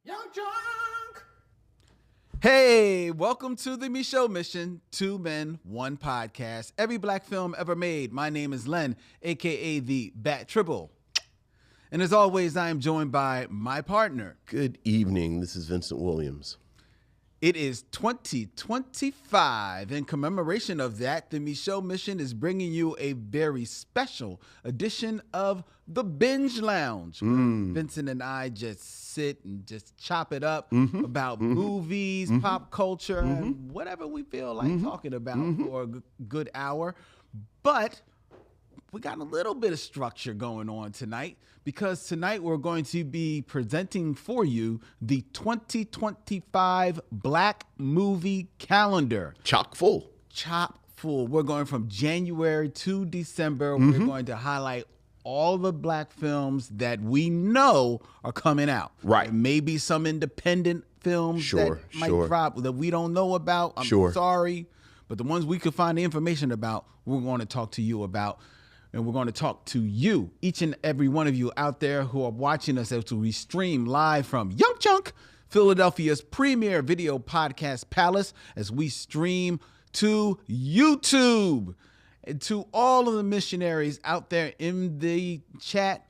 Young Junk! Hey, welcome to the Micheaux Mission, 2 Men, 1 podcast, every black film ever made. My name is Len, a.k.a. the Bat Triple. And as always, I am joined by my partner. Good evening. This is Vincent Williams. It is 2025. In commemoration of that, the Micheaux Mission is bringing you a very special edition of the Binge Lounge. Where Vincent and I just sit and just chop it up about movies, pop culture, and whatever we feel like talking about for a good hour. But we got a little bit of structure going on tonight because tonight we're going to be presenting for you the 2025 Black Movie Calendar. Chock full. We're going from January to December. We're going to highlight all the black films that we know are coming out. Right. There may be some independent films that might drop that we don't know about. I'm sorry. But the ones we could find the information about, we're going to talk to you about. And we're going to talk to you, each and every one of you out there who are watching us as we stream live from Young Chunk, Philadelphia's premier video podcast palace, as we stream to YouTube. And to all of the missionaries out there in the chat,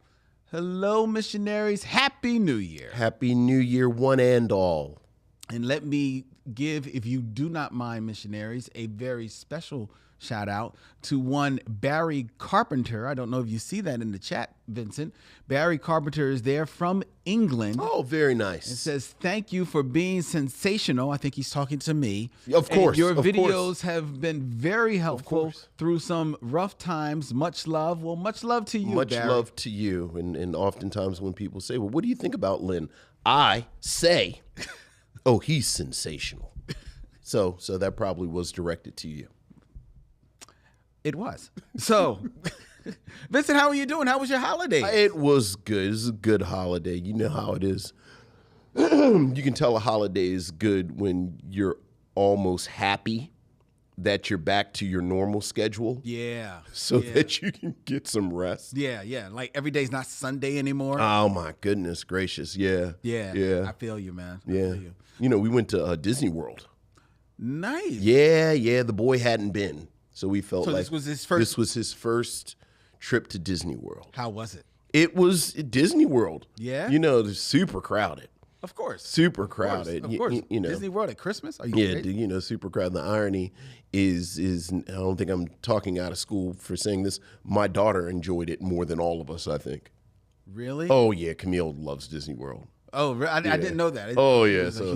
hello, missionaries. Happy New Year. Happy New Year, one and all. And let me give, if you do not mind, missionaries, a very special shout out to one Barry Carpenter. I don't know if you see that in the chat, Vincent. Barry Carpenter is there from England. Oh, very nice. It says, thank you for being sensational. I think he's talking to me. Of course. And your videos have been very helpful through some rough times. Much love. Well, much love to you, Much Barry. love to you. And oftentimes when people say, well, what do you think about Lynn? I say, oh, he's sensational. So that probably was directed to you. It was. So, Vincent, how are you doing? How was your holiday? It was good. It was a good holiday. You know how it is. You can tell a holiday is good when you're almost happy that you're back to your normal schedule. Yeah. So that you can get some rest. Yeah. Like every day's not Sunday anymore. Oh, my goodness gracious. Yeah. I feel you, man. I feel you. You know, we went to Disney World. Nice. Yeah. The boy hadn't been. So we felt like this was his first. This was his first trip to Disney World. How was it? It was Disney World. Yeah. You know, it's super crowded. Of course. Super crowded. Of course. You know. Disney World at Christmas? Are you crazy? You know, super crowded. The irony is I don't think I'm talking out of school for saying this. My daughter enjoyed it more than all of us, I think. Really? Oh, yeah. Camille loves Disney World. Oh, I didn't know that. Yeah. So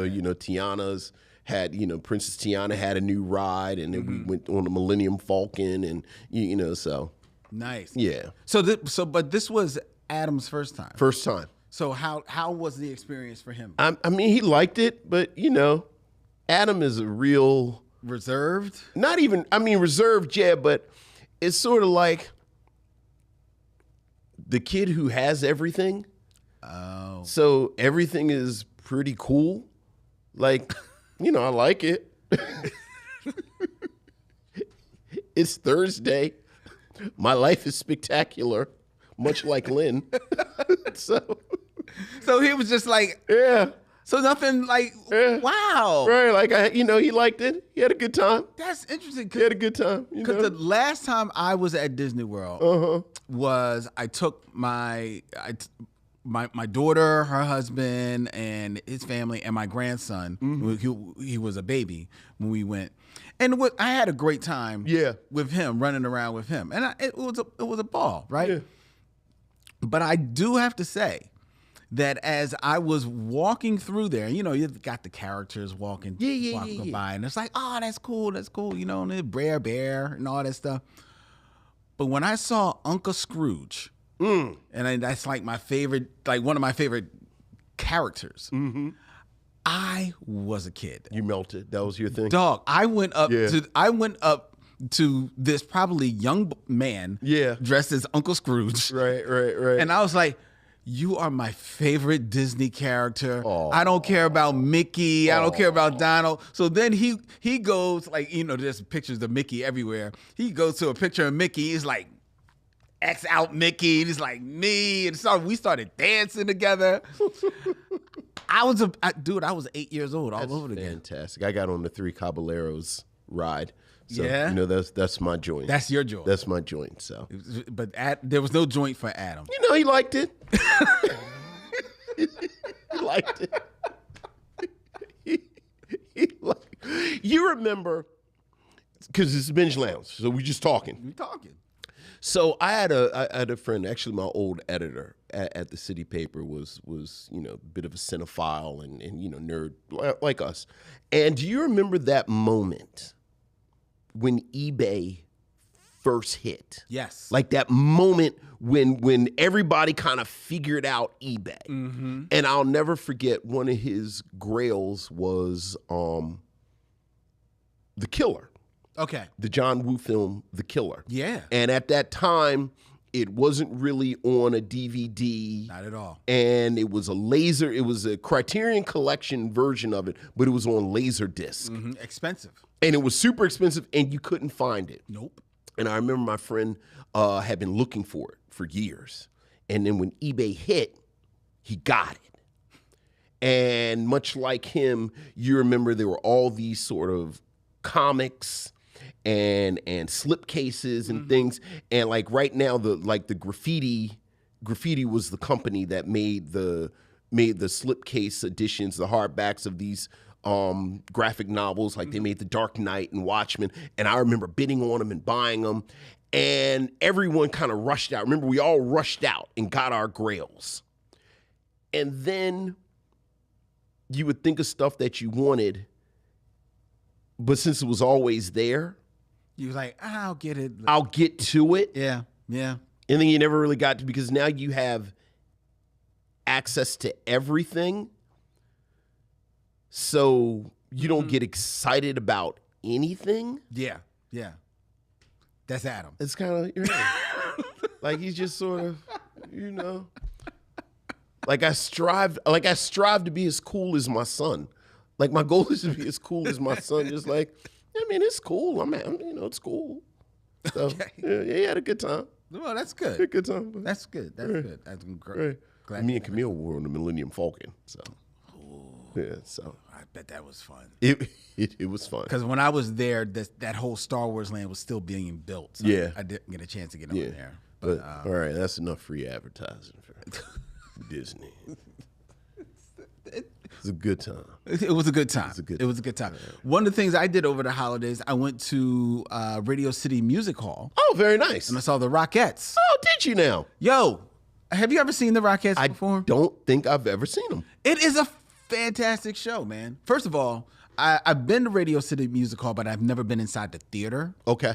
You know, Tiana's had, you know, Princess Tiana had a new ride, and then we went on the Millennium Falcon, and you know, so nice. Yeah. But this was Adam's first time. First time. So how was the experience for him? I mean, he liked it, but you know, Adam is a real reserved. Not even. I mean, reserved, yeah, but it's sort of like the kid who has everything. Oh. So everything is pretty cool. Like, you know, I like it. It's Thursday. My life is spectacular, much like Lynn. So he was just like, yeah. So nothing like, wow. Right, like, he liked it. He had a good time. That's interesting. He had a good time. Because the last time I was at Disney World was I took my daughter, her husband, and his family, and my grandson. He was a baby when we went, and I had a great time. With him, running around with him, and it was a ball, right? Yeah. But I do have to say that as I was walking through there, you know, you've got the characters walking by, and it's like, oh, that's cool, you know, and the Brer Bear and all that stuff. But when I saw Uncle Scrooge. And that's like my favorite, like one of my favorite characters. I was a kid. You melted. That was your thing. Dog. I went up to this probably young man dressed as Uncle Scrooge. Right. And I was like, you are my favorite Disney character. Aww. I don't care about Mickey. I don't care about Donald. So then he goes, like, you know, there's pictures of Mickey everywhere. He goes to a picture of Mickey. He's like, X out Mickey. And he's like, me. And so we started dancing together. I was I was 8 years old all over again. Fantastic. I got on the Three Caballeros ride. So, Yeah? that's my joint. That's your joint. That's my joint. So, But there was no joint for Adam. he liked it. He liked it. You remember, because it's Binge Lounge, so we just talking. We talking. So I had a friend, actually my old editor at the city paper was a bit of a cinephile and nerd like us. And do you remember that moment when eBay first hit? Yes. Like that moment when everybody kind of figured out eBay. Mm-hmm. And I'll never forget, one of his grails was The Killer. Okay. The John Woo film, The Killer. Yeah. And at that time, it wasn't really on a DVD. Not at all. And it was a Criterion Collection version of it, but it was on Laserdisc. Mm-hmm. Expensive. And it was super expensive, and you couldn't find it. Nope. And I remember my friend had been looking for it for years. And then when eBay hit, he got it. And much like him, you remember there were all these sort of comics and slipcases and things. And like right now, the graffiti was the company that made the slipcase editions, the hardbacks of these graphic novels. Like they made The Dark Knight and Watchmen. And I remember bidding on them and buying them. And everyone kind of rushed out. Remember, we all rushed out and got our grails. And then you would think of stuff that you wanted, but since it was always there, You was like, I'll get it. I'll get to it. Yeah. Yeah. And then you never really got to, because now you have access to everything. So you don't get excited about anything. Yeah. Yeah. That's Adam. It's kind of, like he's just sort of, like I strive to be as cool as my son. Like my goal is to be as cool as my son. Just like, I mean, it's cool. It's cool. So yeah, he had a good time. Well, that's good. Had a good time. That's good. That's good. That's great. Right. Glad Me and Camille were on the Millennium Falcon. So yeah, so I bet that was fun. it was fun. Because when I was there, that whole Star Wars land was still being built. So Yeah. I didn't get a chance to get on there. But all right, that's enough free advertising for Disney. It's a good time. It was a good time. It was a good time. One of the things I did over the holidays, I went to Radio City Music Hall. Oh, very nice. And I saw the Rockettes. Oh, did you now? Yo, have you ever seen the Rockettes before? I don't think I've ever seen them. It is a fantastic show, man. First of all, I've been to Radio City Music Hall, but I've never been inside the theater. Okay.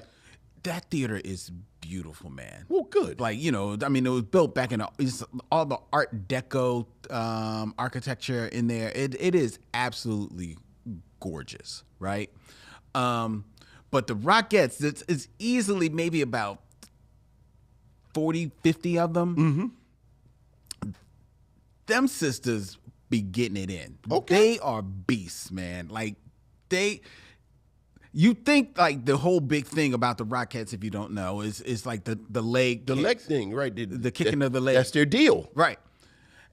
That theater is beautiful, man. Well, good. Like, it was built back in all the Art Deco architecture in there. It is absolutely gorgeous, right? But the Rockettes, it's easily maybe about 40, 50 of them. Mm-hmm. Them sisters be getting it in. Okay. They are beasts, man. Like, you think like the whole big thing about the Rockettes, if you don't know, is like the leg. The kicks. leg thing, right? The kicking of the leg. That's their deal. Right.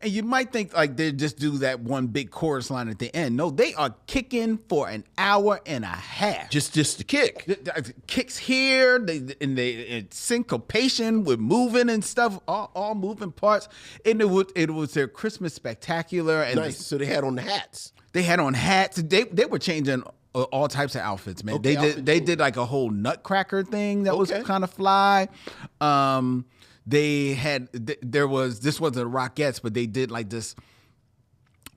And you might think like they just do that one big chorus line at the end. No, they are kicking for an hour and a half. Just to kick. Kicks here, it's syncopation with moving and stuff, all moving parts. And it was their Christmas spectacular. And Nice. So they had on the hats. They had on hats. They were changing all types of outfits, man. Okay, they did like a whole Nutcracker thing that was kind of fly. This wasn't the Rockettes, but they did like this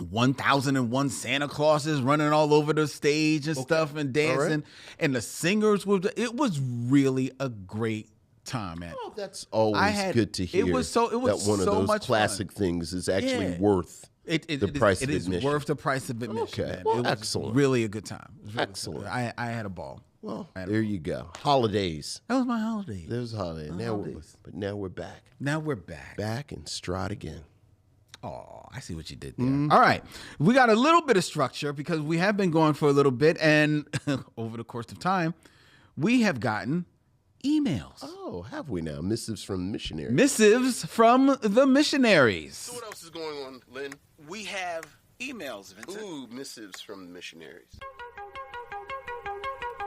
1001 Santa Clauses running all over the stage and stuff and dancing. Right. And the singers it was really a great time, man. Oh, that's always good to hear. It was that one of so those much classic fun. things is actually worth the price of admission. It is worth the price of admission, Okay. man. Well, it was excellent. really a good time. It was really Excellent. good. I had a ball. Well, there you go. Holidays. That was my holiday. There's a holiday. But now we're back. Now we're back. Back and stride again. Oh, I see what you did there. All right. We got a little bit of structure because we have been going for a little bit. And over the course of time, we have gotten emails. Oh, have we now? Missives from missionaries. Missives from the missionaries. So what else is going on, Lynn? We have emails, Vincent. Ooh, missives from the missionaries.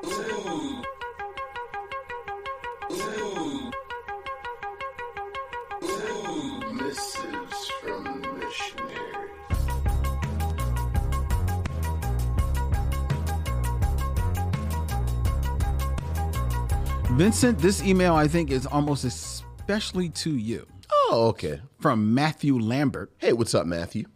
Ooh. Ooh. Ooh, missives from the missionaries. Vincent, this email I think is almost especially to you. Oh, okay. From Matthew Lambert. Hey, what's up, Matthew?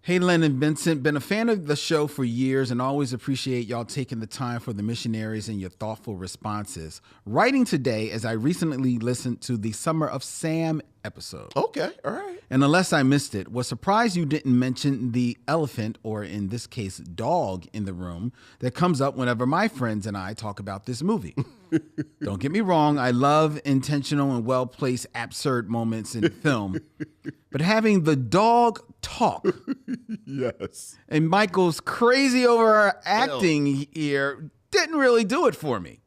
Hey, Len and Vincent, been a fan of the show for years and always appreciate y'all taking the time for the missionaries and your thoughtful responses. Writing today as I recently listened to the Summer of Sam episode. Okay, all right. And unless I missed it, was surprised you didn't mention the elephant, or in this case, dog, in the room that comes up whenever my friends and I talk about this movie. Don't get me wrong, I love intentional and well-placed absurd moments in film, but having the dog talk, Yes, and Michael's crazy over acting here didn't really do it for me.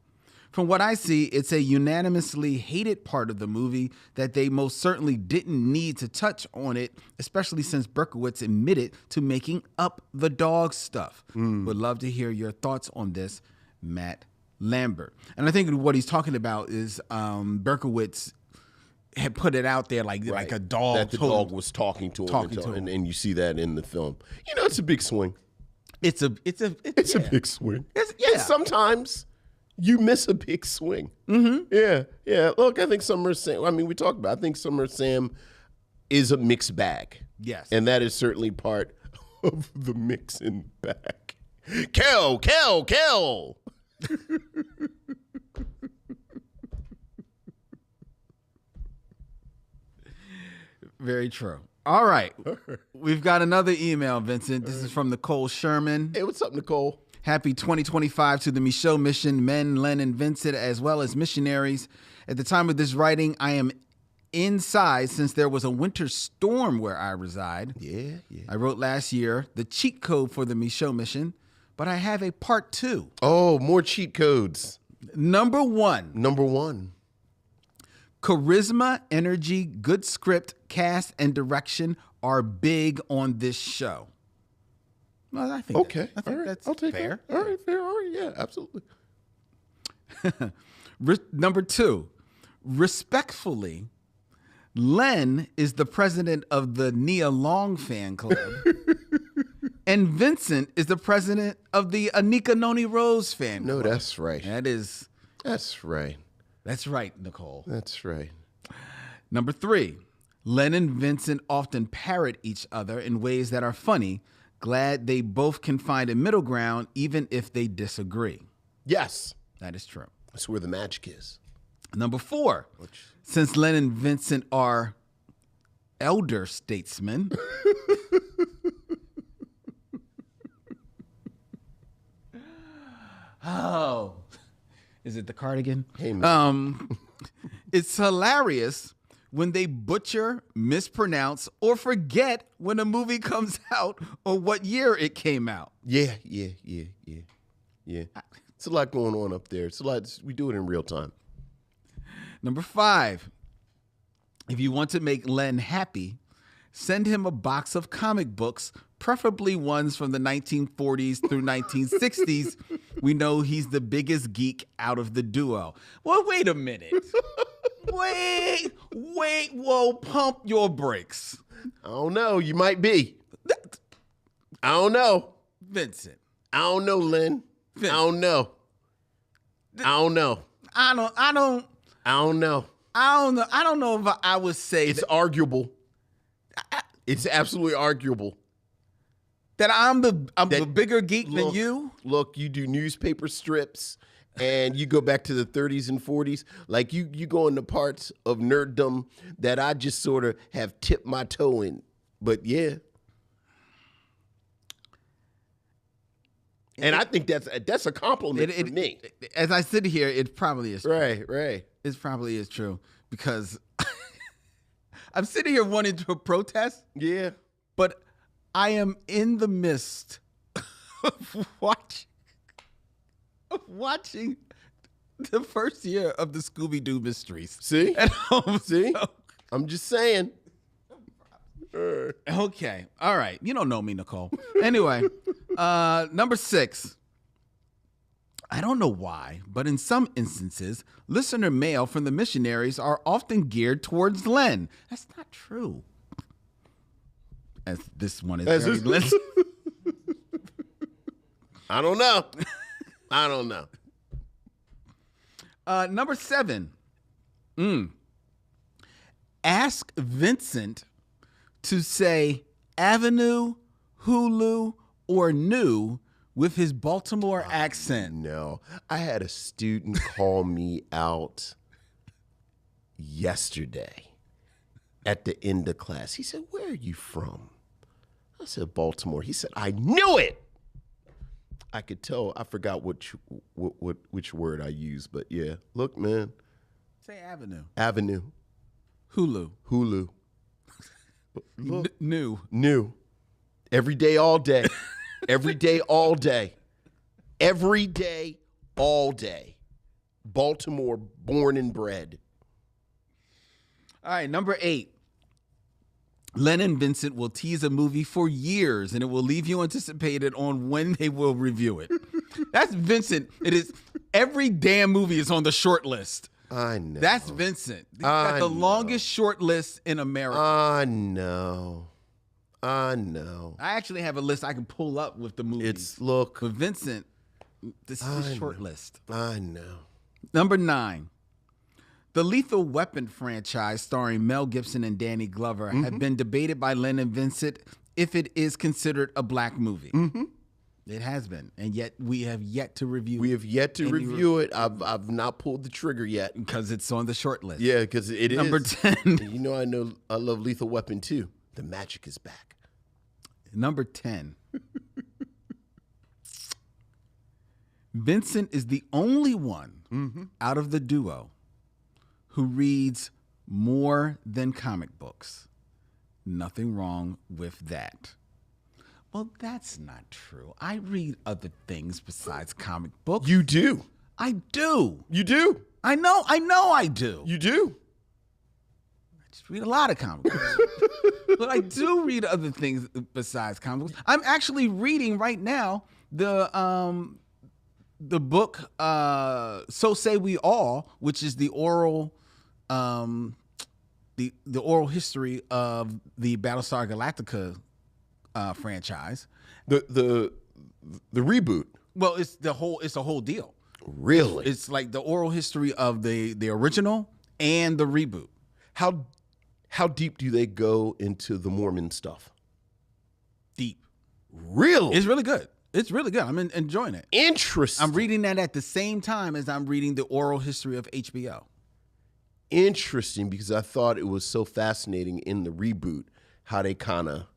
From what I see, it's a unanimously hated part of the movie that they most certainly didn't need to touch on it, especially since Berkowitz admitted to making up the dog stuff. Would love to hear your thoughts on this, Matt Lambert. And I think what he's talking about is Berkowitz had put it out there like a dog. That the dog was talking to him, and you see that in the film. You know, it's a big swing. It's a big swing. Yeah. And sometimes you miss a big swing. Mm-hmm. Yeah. Look, I think Summer of Sam, I mean, we talked about, I think Summer of Sam is a mixed bag. Yes. And that is certainly part of the mixing bag. Kill. Very true. All right. We've got another email, Vincent. This is from Nicole Sherman. Hey, what's up, Nicole? Happy 2025 to the Micheaux Mission, men, Len, and Vincent, as well as missionaries. At the time of this writing, I am inside since there was a winter storm where I reside. Yeah. I wrote last year the cheat code for the Micheaux Mission, but I have a part 2. Oh, more cheat codes. Number 1. Charisma, energy, good script, cast, and direction are big on this show. Well, I think Okay. I think that's I'll take fair. That. All right, fair. All right, yeah, absolutely. Number 2, respectfully, Len is the president of the Nia Long fan club, and Vincent is the president of the Anika Noni Rose fan club. No, that's right. That's right. Nicole. That's right. Number 3, Len and Vincent often parrot each other in ways that are funny. Glad they both can find a middle ground, even if they disagree. Yes. That is true. That's where the magic is. Number 4, since Len and Vincent are elder statesmen, oh, is it the cardigan? Hey, man. It's hilarious when they butcher, mispronounce, or forget when a movie comes out or what year it came out. Yeah. It's a lot going on up there. It's a lot. We do it in real time. Number 5, if you want to make Len happy, send him a box of comic books, preferably ones from the 1940s through 1960s. We know he's the biggest geek out of the duo. Well, wait a minute. Wait, whoa, pump your brakes. I don't know. You might be. I don't know. Vincent. I don't know, Lynn. Vincent. I don't know. I don't know. I don't know if I would say it's arguable. It's absolutely arguable. That I'm the bigger geek than you? Look, you do newspaper strips and you go back to the 30s and 40s. Like you go into parts of nerddom that I just sort of have tipped my toe in. But yeah. And I think that's a compliment for me. As I sit here, it probably is true. Right. It probably is true because I'm sitting here wanting to protest. Yeah. But I am in the midst of watching the first year of the Scooby-Doo Mysteries. See? At home. See? So, I'm just saying. Okay. All right. You don't know me, Nicole. Anyway, number 6. I don't know why, but in some instances, listener mail from the missionaries are often geared towards Len. That's not true. As this one is very Len. I don't know. I don't know. Number 7. Ask Vincent to say Avenue, Hulu, or New with his Baltimore accent. No. I had a student call me out yesterday at the end of class. He said, "Where are you from?" I said, "Baltimore." He said, "I knew it." I could tell. I forgot which word I used, but yeah. Look, man. Say Avenue. Avenue. Hulu. Look. New. Every day, all day. Every day, all day. Every day, all day. Baltimore, born and bred. All right, number 8. Len and Vincent will tease a movie for years, and it will leave you anticipated on when they will review it. That's Vincent. It is every damn movie is on the short list. I know. That's Vincent. He's got the longest short list in America. I know. I actually have a list I can pull up with the movies. But Vincent, this is his short list. I know. Number 9. The Lethal Weapon franchise starring Mel Gibson and Danny Glover have been debated by Len and Vincent if it is considered a black movie. It has been, and yet we have yet to review it. We have yet to review it. I've not pulled the trigger yet. Because it's on the short list. Yeah, because it Number is. 10. You know I love Lethal Weapon too. The magic is back. Number 10. Vincent is the only one out of the duo who reads more than comic books. Nothing wrong with that. Well, that's not true. I read other things besides comic books. You do. I do. You do. I know I do. You do. I just read a lot of comic books. But I do read other things besides comic books. I'm actually reading right now the book So Say We All, which is the oral the oral history of the Battlestar Galactica franchise. The reboot. Well, it's a whole deal. Really? It's like the oral history of the original and the reboot. How deep do they go into the Mormon stuff? Deep. Really? It's really good. It's really good. I'm enjoying it. Interesting. I'm reading that at the same time as I'm reading the oral history of HBO. Interesting, because I thought it was so fascinating in the reboot how they kind of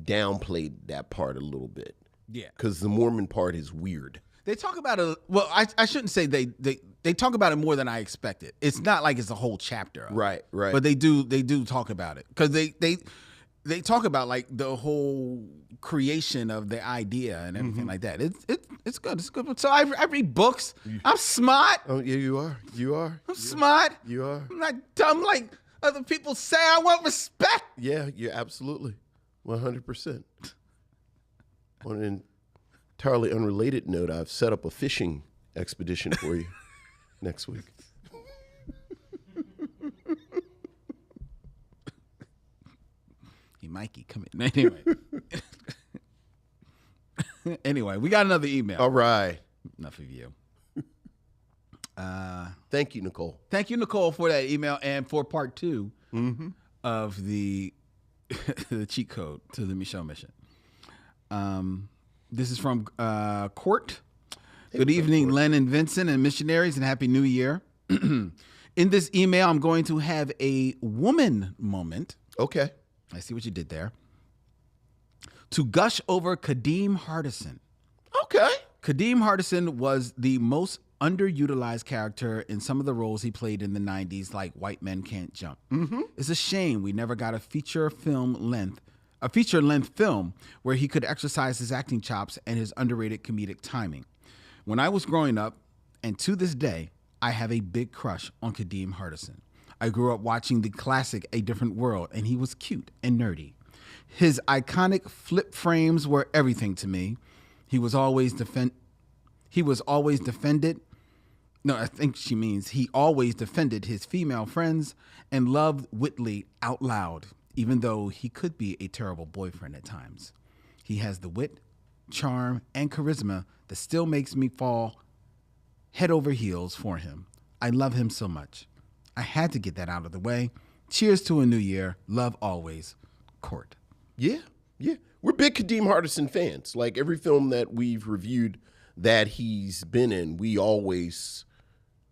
downplayed that part a little bit. Yeah. Because the Mormon part is weird. They talk about it. Well, I shouldn't say they talk about it more than I expected. It's not like it's a whole chapter. Right. But they do talk about it because they talk about like the whole creation of the idea and everything like that. It's good. It's good. So I read books. I'm smart. Oh yeah, you are. I'm smart. You are. I'm not dumb like other people say. I want respect. Yeah, you're absolutely 100%. On an entirely unrelated note, I've set up a fishing expedition for you next week. Hey, Mikey, come in. Anyway, we got another email. All right. Enough of you. Thank you, Nicole. Thank you, Nicole, for that email and for part 2 of the cheat code to the Micheaux Mission. This is from Court. Good evening, Len and Vincent and missionaries, and Happy New Year. In this email, I'm going to have a woman moment. Okay. I see what you did there. To gush over Kadeem Hardison. Okay. Kadeem Hardison was the most underutilized character in some of the roles he played in the 90s, like White Men Can't Jump. It's a shame we never got a feature length film where he could exercise his acting chops and his underrated comedic timing. When I was growing up, and to this day, I have a big crush on Kadeem Hardison. I grew up watching the classic A Different World, and he was cute and nerdy. His iconic flip frames were everything to me. He was always defended. No, I think she means he always defended his female friends and loved Whitley out loud, even though he could be a terrible boyfriend at times. He has the wit, charm, and charisma that still makes me fall head over heels for him. I love him so much. I had to get that out of the way. Cheers to a new year. Love always. Court. Yeah. We're big Kadeem Hardison fans. Like every film that we've reviewed that he's been in, we always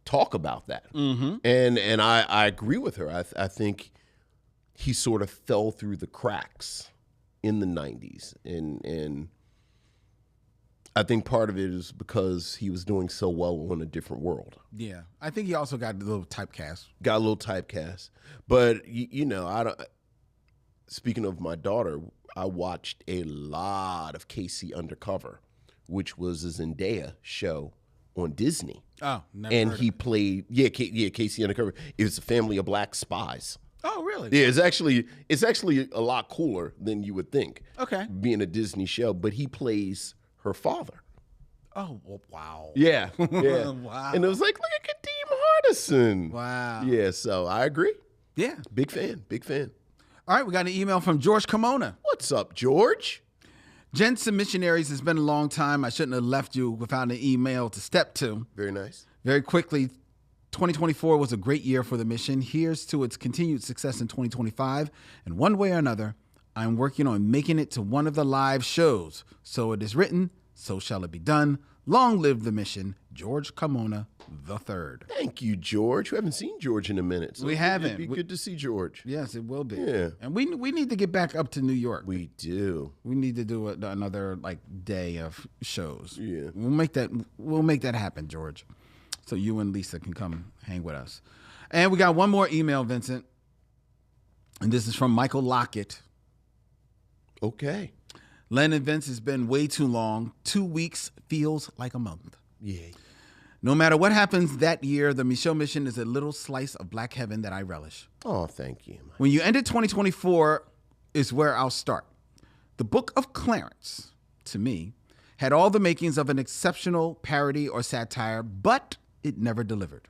talk about that. Mm-hmm. And I agree with her. I think he sort of fell through the cracks in the 90s. And I think part of it is because he was doing so well on A Different World. Yeah. I think he also got a little typecast. But, you know, speaking of my daughter, I watched a lot of Casey Undercover, which was a Zendaya show on Disney. Oh, never and heard he of it. played Casey Undercover. It was a family of black spies. Oh, really? Yeah, it's actually a lot cooler than you would think. Okay. Being a Disney show, but he plays her father. Oh, well, wow. Yeah. Wow. And it was like, look at Kadeem Hardison. Wow. Yeah, so I agree. Yeah. Big fan. All right, we got an email from George Kimona. What's up, George? Gents and missionaries, it's been a long time. I shouldn't have left you without an email to step to. Very nice. Very quickly, 2024 was a great year for the mission. Here's to its continued success in 2025. And one way or another, I'm working on making it to one of the live shows. So it is written, so shall it be done. Long live the mission, George Kimona III. Thank you, George. We haven't seen George in a minute. So We haven't. It'd be good to see George. Yes, it will be. Yeah. And we need to get back up to New York. We do. We need to do another day of shows. Yeah. We'll make that happen, George. So you and Lisa can come hang with us. And we got one more email, Vincent. And this is from Michael Lockett. Okay. Len and Vince, has been way too long. 2 weeks feels like a month. Yeah. No matter what happens that year, the Micheaux Mission is a little slice of black heaven that I relish. Oh, thank you. When you ended 2024 is where I'll start. The Book of Clarence, to me, had all the makings of an exceptional parody or satire, but it never delivered.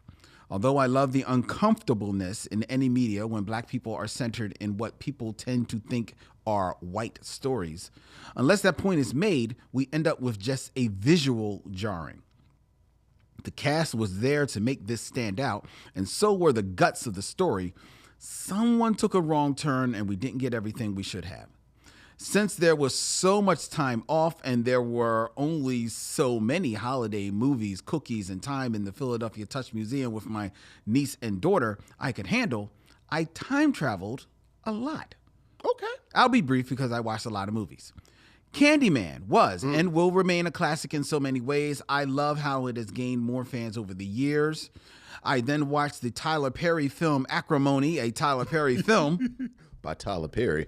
Although I love the uncomfortableness in any media when black people are centered in what people tend to think are white stories, unless that point is made, we end up with just a visual jarring. The cast was there to make this stand out, and so were the guts of the story. Someone took a wrong turn, and we didn't get everything we should have. Since there was so much time off and there were only so many holiday movies, cookies, and time in the Philadelphia Touch Museum with my niece and daughter I could handle, I time traveled a lot. Okay. I'll be brief because I watched a lot of movies. Candyman was and will remain a classic in so many ways. I love how it has gained more fans over the years. I then watched the Tyler Perry film Acrimony, a Tyler Perry film. By Tyler Perry.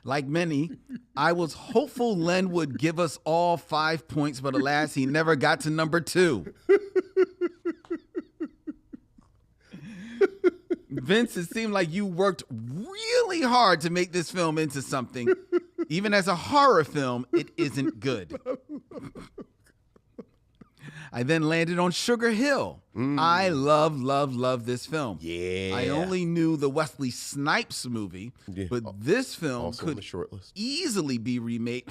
Like many, I was hopeful Len would give us all 5 points, but alas, he never got to number 2. Vince, it seemed like you worked really hard to make this film into something. Even as a horror film, it isn't good. I then landed on Sugar Hill. I love this film. Yeah. I only knew the Wesley Snipes movie, but this film Also on could the short list. easily be remade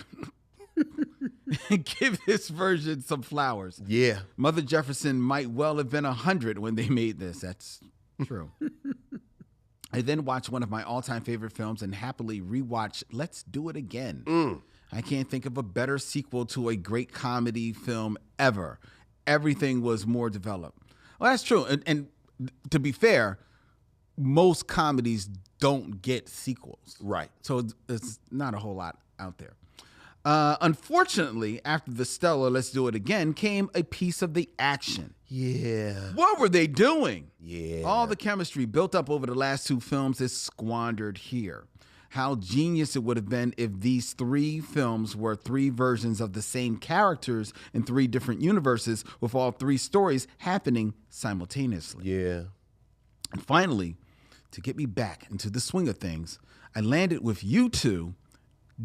and give this version some flowers. Yeah. Mother Jefferson might well have been 100 when they made this. That's true. I then watched one of my all-time favorite films and happily rewatched Let's Do It Again. I can't think of a better sequel to a great comedy film ever. Everything was more developed. Well, that's true. And to be fair, most comedies don't get sequels. Right. So it's not a whole lot out there. Unfortunately, after the stellar Let's Do It Again came a piece of the action. Yeah. What were they doing? Yeah. All the chemistry built up over the last 2 films is squandered here. How genius it would have been if these 3 films were 3 versions of the same characters in 3 different universes with all 3 stories happening simultaneously. Yeah. And finally, to get me back into the swing of things, I landed with you two,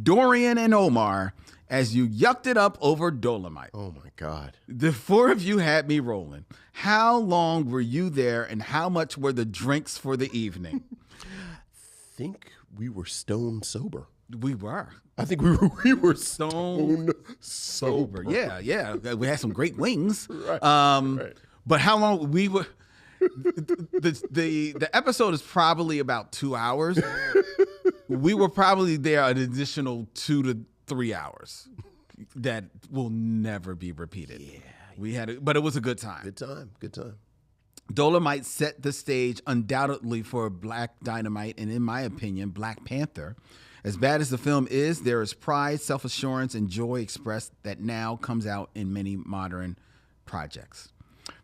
Dorian and Omar, as you yucked it up over Dolomite. Oh, my God. The four of you had me rolling. How long were you there, and how much were the drinks for the evening? I think we were stone sober. We were. I think we were stone sober. Yeah. We had some great wings. Right. But how long we were... The episode is probably about 2 hours. We were probably there an additional 2 to 3 hours that will never be repeated. Yeah. But it was a good time. Good time. Dolomite set the stage undoubtedly for Black Dynamite and, in my opinion, Black Panther. As bad as the film is, there is pride, self-assurance, and joy expressed that now comes out in many modern projects.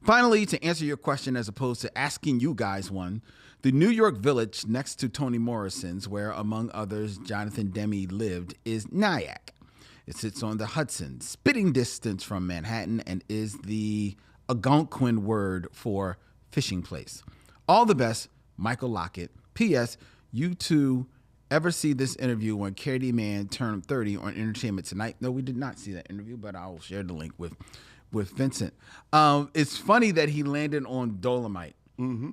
Finally, to answer your question as opposed to asking you guys one, the New York village next to Toni Morrison's, where, among others, Jonathan Demme lived, is Nyack. It sits on the Hudson, spitting distance from Manhattan, and is the Algonquin word for fishing place. All the best, Michael Lockett. P.S. You two ever see this interview when Katie Mann turned 30 on Entertainment Tonight? No, we did not see that interview, but I will share the link with Vincent. It's funny that he landed on Dolomite. Mm-hmm.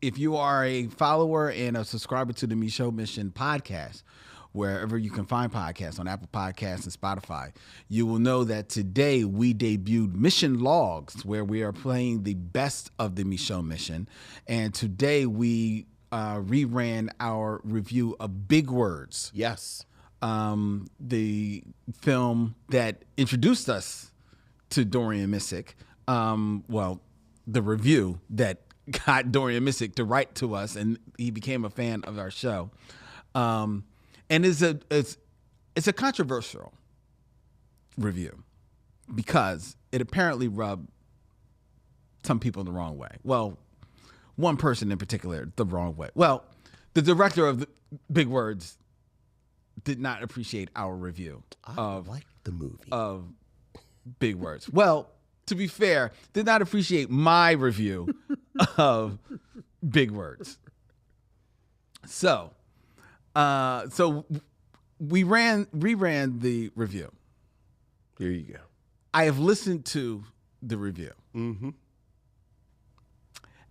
If you are a follower and a subscriber to the Micheaux Mission podcast, wherever you can find podcasts, on Apple Podcasts and Spotify, you will know that today we debuted Mission Logs, where we are playing the best of the Micheaux Mission. And today we reran our review of Big Words. Yes. The film that introduced us to Dorian Missick. The review that got Dorian Missick to write to us, and he became a fan of our show. And it's a controversial review because it apparently rubbed some people the wrong way. Well, one person in particular the wrong way. Well, the director of Big Words did not appreciate our review of the movie of Big Words. Well, to be fair, did not appreciate my review of Big Words. So we reran the review. Here you go. I have listened to the review. Mm-hmm.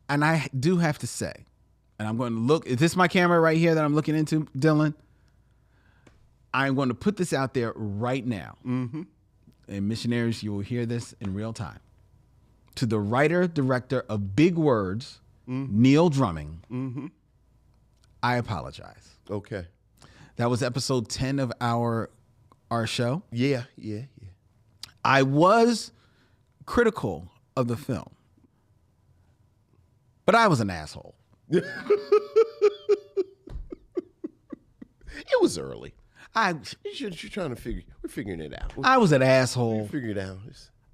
And I do have to say, and I'm going to look, is this my camera right here that I'm looking into, Dylan? I'm going to put this out there right now. Mm-hmm. And missionaries, you will hear this in real time. To the writer, director of Big Words, Neil Drumming, I apologize. Okay. That was episode 10 of our show. Yeah. I was critical of the film, but I was an asshole. It was early. You're trying to figure. We're figuring it out. I was an asshole. We figured it out.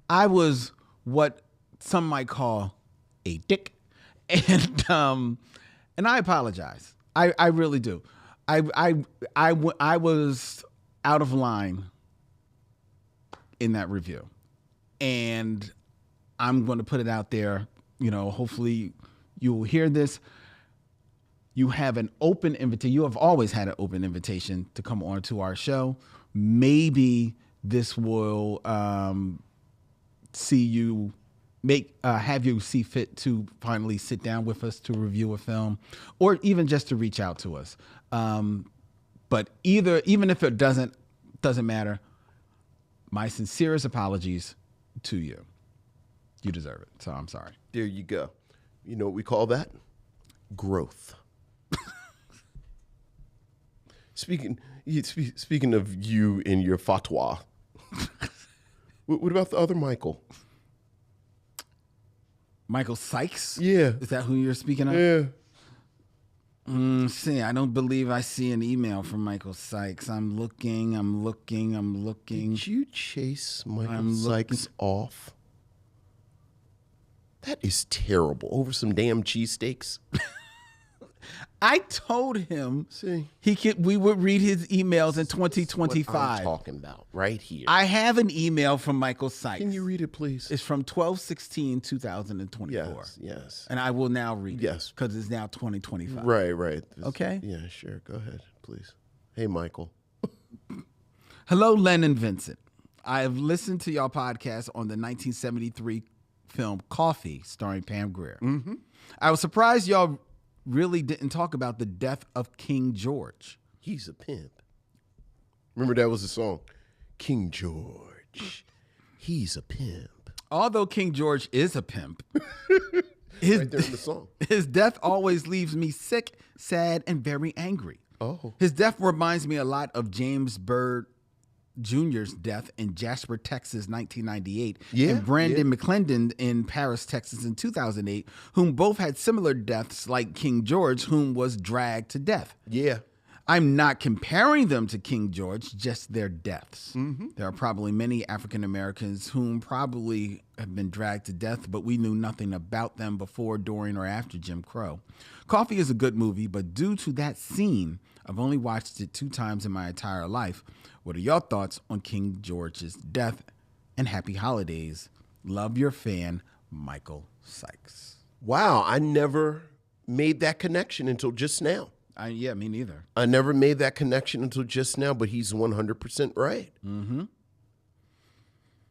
I was what some might call a dick, and I apologize. I really do. I was out of line in that review, and I'm going to put it out there. You know, hopefully you will hear this. You have an open invitation. You have always had an open invitation to come on to our show. Maybe this will have you see fit to finally sit down with us to review a film, or even just to reach out to us. But even if it doesn't matter, my sincerest apologies to you. You deserve it. So I'm sorry. There you go. You know what we call that? Growth. Speaking of you and your fatwa, what about the other Michael? Michael Sykes? Yeah. Is that who you're speaking of? Yeah. I don't believe I see an email from Michael Sykes. I'm looking. Did you chase Michael Sykes off? That is terrible. Over some damn cheesesteaks? I told him See, we would read his emails in what 2025. I'm talking about right here. I have an email from Michael Sykes. Can you read it, please? It's from 12/16/2024. Yes. And I will now read it. Yes. Because it's now 2025. Right. Okay. Yeah, sure. Go ahead, please. Hey, Michael. Hello, Len and Vincent. I have listened to y'all podcast on the 1973 film Coffee, starring Pam Grier. Mm-hmm. I was surprised y'all really didn't talk about the death of King George. He's a pimp. Remember that was the song? King George. He's a pimp. Although King George is a pimp, Right there in the song. his death always leaves me sick, sad, and very angry. Oh. His death reminds me a lot of James Byrd Jr.'s death in Jasper, Texas, 1998, and Brandon McClendon in Paris, Texas, in 2008, whom both had similar deaths like King George, whom was dragged to death. Yeah. I'm not comparing them to King George, just their deaths. Mm-hmm. There are probably many African Americans whom probably have been dragged to death, but we knew nothing about them before, during, or after Jim Crow. Coffee is a good movie, but due to that scene, I've only watched it 2 times in my entire life. What are your thoughts on King George's death? And happy holidays. Love, your fan, Michael Sykes. Wow, I never made that connection until just now. Yeah, me neither. I never made that connection until just now, but he's 100% right. Mm-hmm.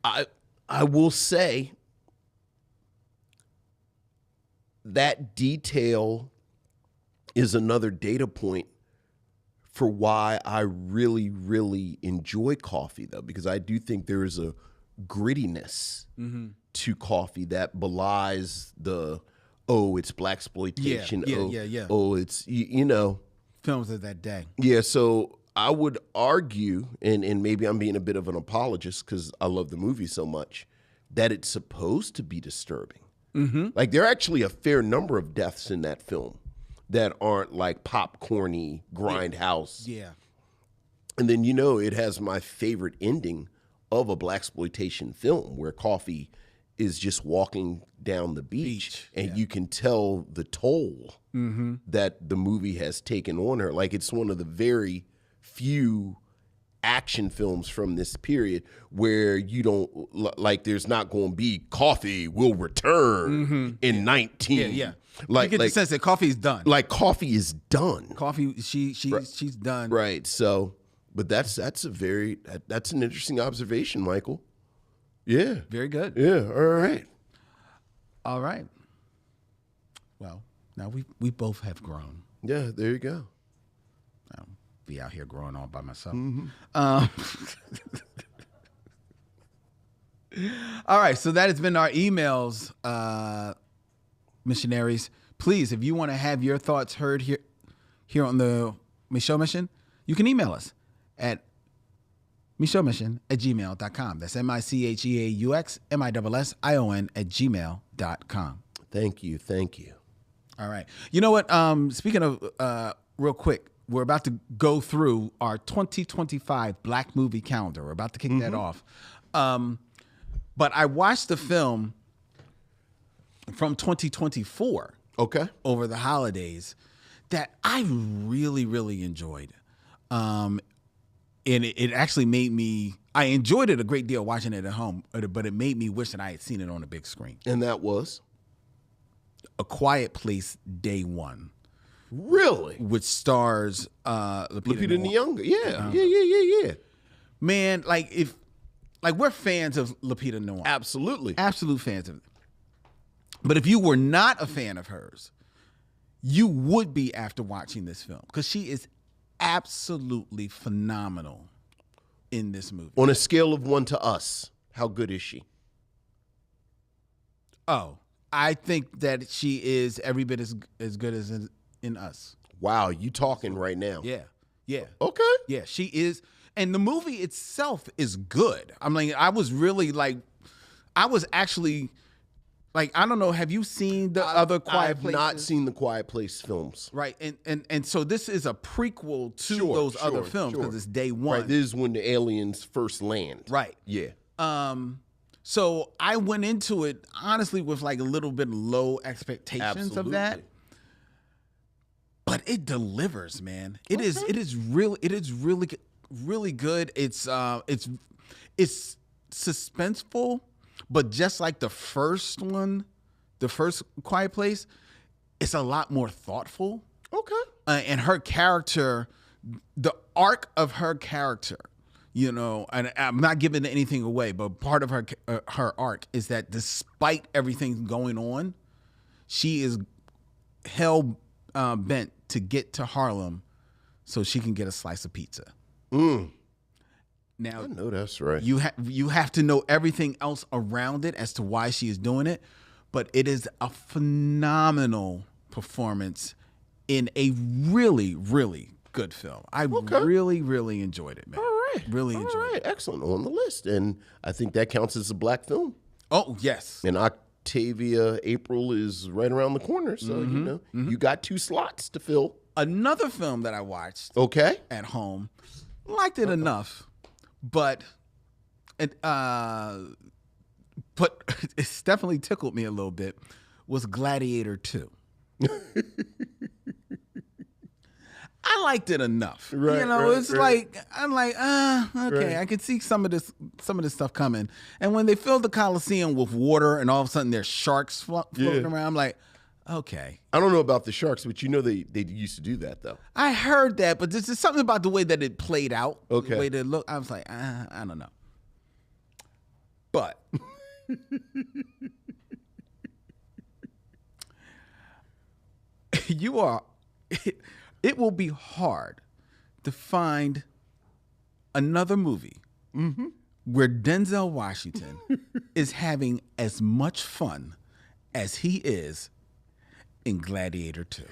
I will say that detail is another data point for why I really, really enjoy Coffee, though, because I do think there is a grittiness to Coffee that belies the, it's blaxploitation. Yeah. Oh, it's, you know. Films of that day. Yeah, so I would argue, and maybe I'm being a bit of an apologist because I love the movie so much, that it's supposed to be disturbing. Mm-hmm. Like, there are actually a fair number of deaths in that film that aren't like popcorny grindhouse. Yeah. And then, you know, it has my favorite ending of a blaxploitation film where Coffee is just walking down the beach and you can tell the toll that the movie has taken on her. Like, it's one of the very few action films from this period where you don't, like, there's not going to be Coffee will return in 19. Yeah. Like, you get the sense that Coffee's done. Like, Coffee is done. Coffee, she's done. Right. So, but that's an interesting observation, Michael. Yeah. Very good. Yeah. All right. Well, now we both have grown. Yeah. There you go. I'll be out here growing all by myself. All right. So that has been our emails, missionaries. Please, if you want to have your thoughts heard here on the Micheaux Mission, you can email us at micheauxmission@gmail.com. That's MICHEAUXMISSION@gmail.com. Thank you. All right. You know what? Speaking of, real quick, we're about to go through our 2025 Black movie calendar. We're about to kick that off. But I watched the film from 2024. Okay. Over the holidays that I really, really enjoyed. And it actually made me, I enjoyed it a great deal watching it at home, but it made me wish that I had seen it on a big screen. And that was? A Quiet Place Day One. Really? Which stars Lupita Nyong'o. Yeah. Man, we're fans of Lupita Nyong'o. Absolutely. Absolute fans of it. But if you were not a fan of hers, you would be after watching this film because she is absolutely phenomenal in this movie. On a scale of 1 to us, how good is she? Oh, I think that she is every bit as good as in Us. Wow, you talking right now. Yeah. Okay. Yeah, she is. And the movie itself is good. I'm like, I was actually... Like, I don't know, have you seen the other Quiet Places? I've not seen the Quiet Place films. Right, and so this is a prequel to those other films because it's day one. Right, this is when the aliens first land. Right. Yeah. So I went into it, honestly, with like a little bit low expectations of that. but it delivers, man. It is really good. It's suspenseful, but just like the first one, the first Quiet Place, it's a lot more thoughtful. Okay. And her character, the arc of her character, you know, and I'm not giving anything away, but part of her arc is that despite everything going on, she is hell bent to get to Harlem so she can get a slice of pizza. Now, I know that's right. You have to know everything else around it as to why she is doing it, but it is a phenomenal performance in a really, really good film. I really, really enjoyed it, man. All right. Really enjoyed it. Excellent. On the list. And I think that counts as a black film. Oh, yes. And Octavia April is right around the corner. So, you know, you got 2 slots to fill. Another film that I watched at home, liked it enough, but it's definitely tickled me a little bit, was Gladiator 2. I liked it enough. Right, you know, right, it's right. like, I'm like, okay, Right. I could see some of this stuff coming. And when they filled the Coliseum with water and all of a sudden there's sharks floating around, I'm like, okay. I don't know about the sharks, but you know they used to do that, though. I heard that, but there's just something about the way that it played out, Okay. the way that it looked. I was like, I don't know. But it will be hard to find another movie where Denzel Washington is having as much fun as he is in Gladiator 2.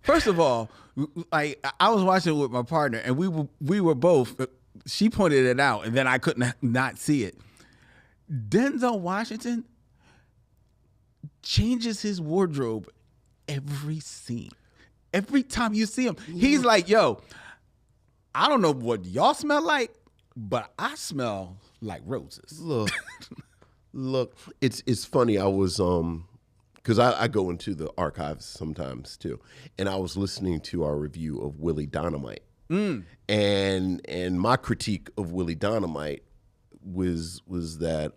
First of all, I was watching it with my partner, and we were both. She pointed it out, and then I couldn't not see it. Denzel Washington changes his wardrobe every scene. Every time you see him, he's like, "Yo, I don't know what y'all smell like, but I smell like roses." Look, it's funny. I was because I go into the archives sometimes too, and I was listening to our review of Willie Dynamite, and my critique of Willie Dynamite was that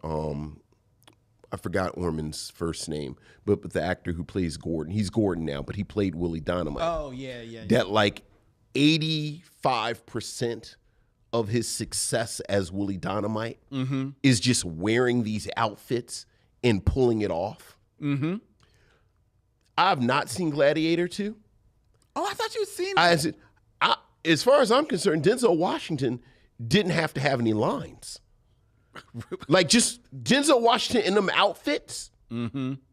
I forgot Orman's first name, but the actor who plays Gordon, he's Gordon now, but he played Willie Dynamite. Oh yeah. That like 85% of his success as Willie Dynamite is just wearing these outfits and pulling it off. I've not seen Gladiator 2. Oh, I thought you'd seen it. As far as I'm concerned, Denzel Washington didn't have to have any lines. Like just Denzel Washington in them outfits.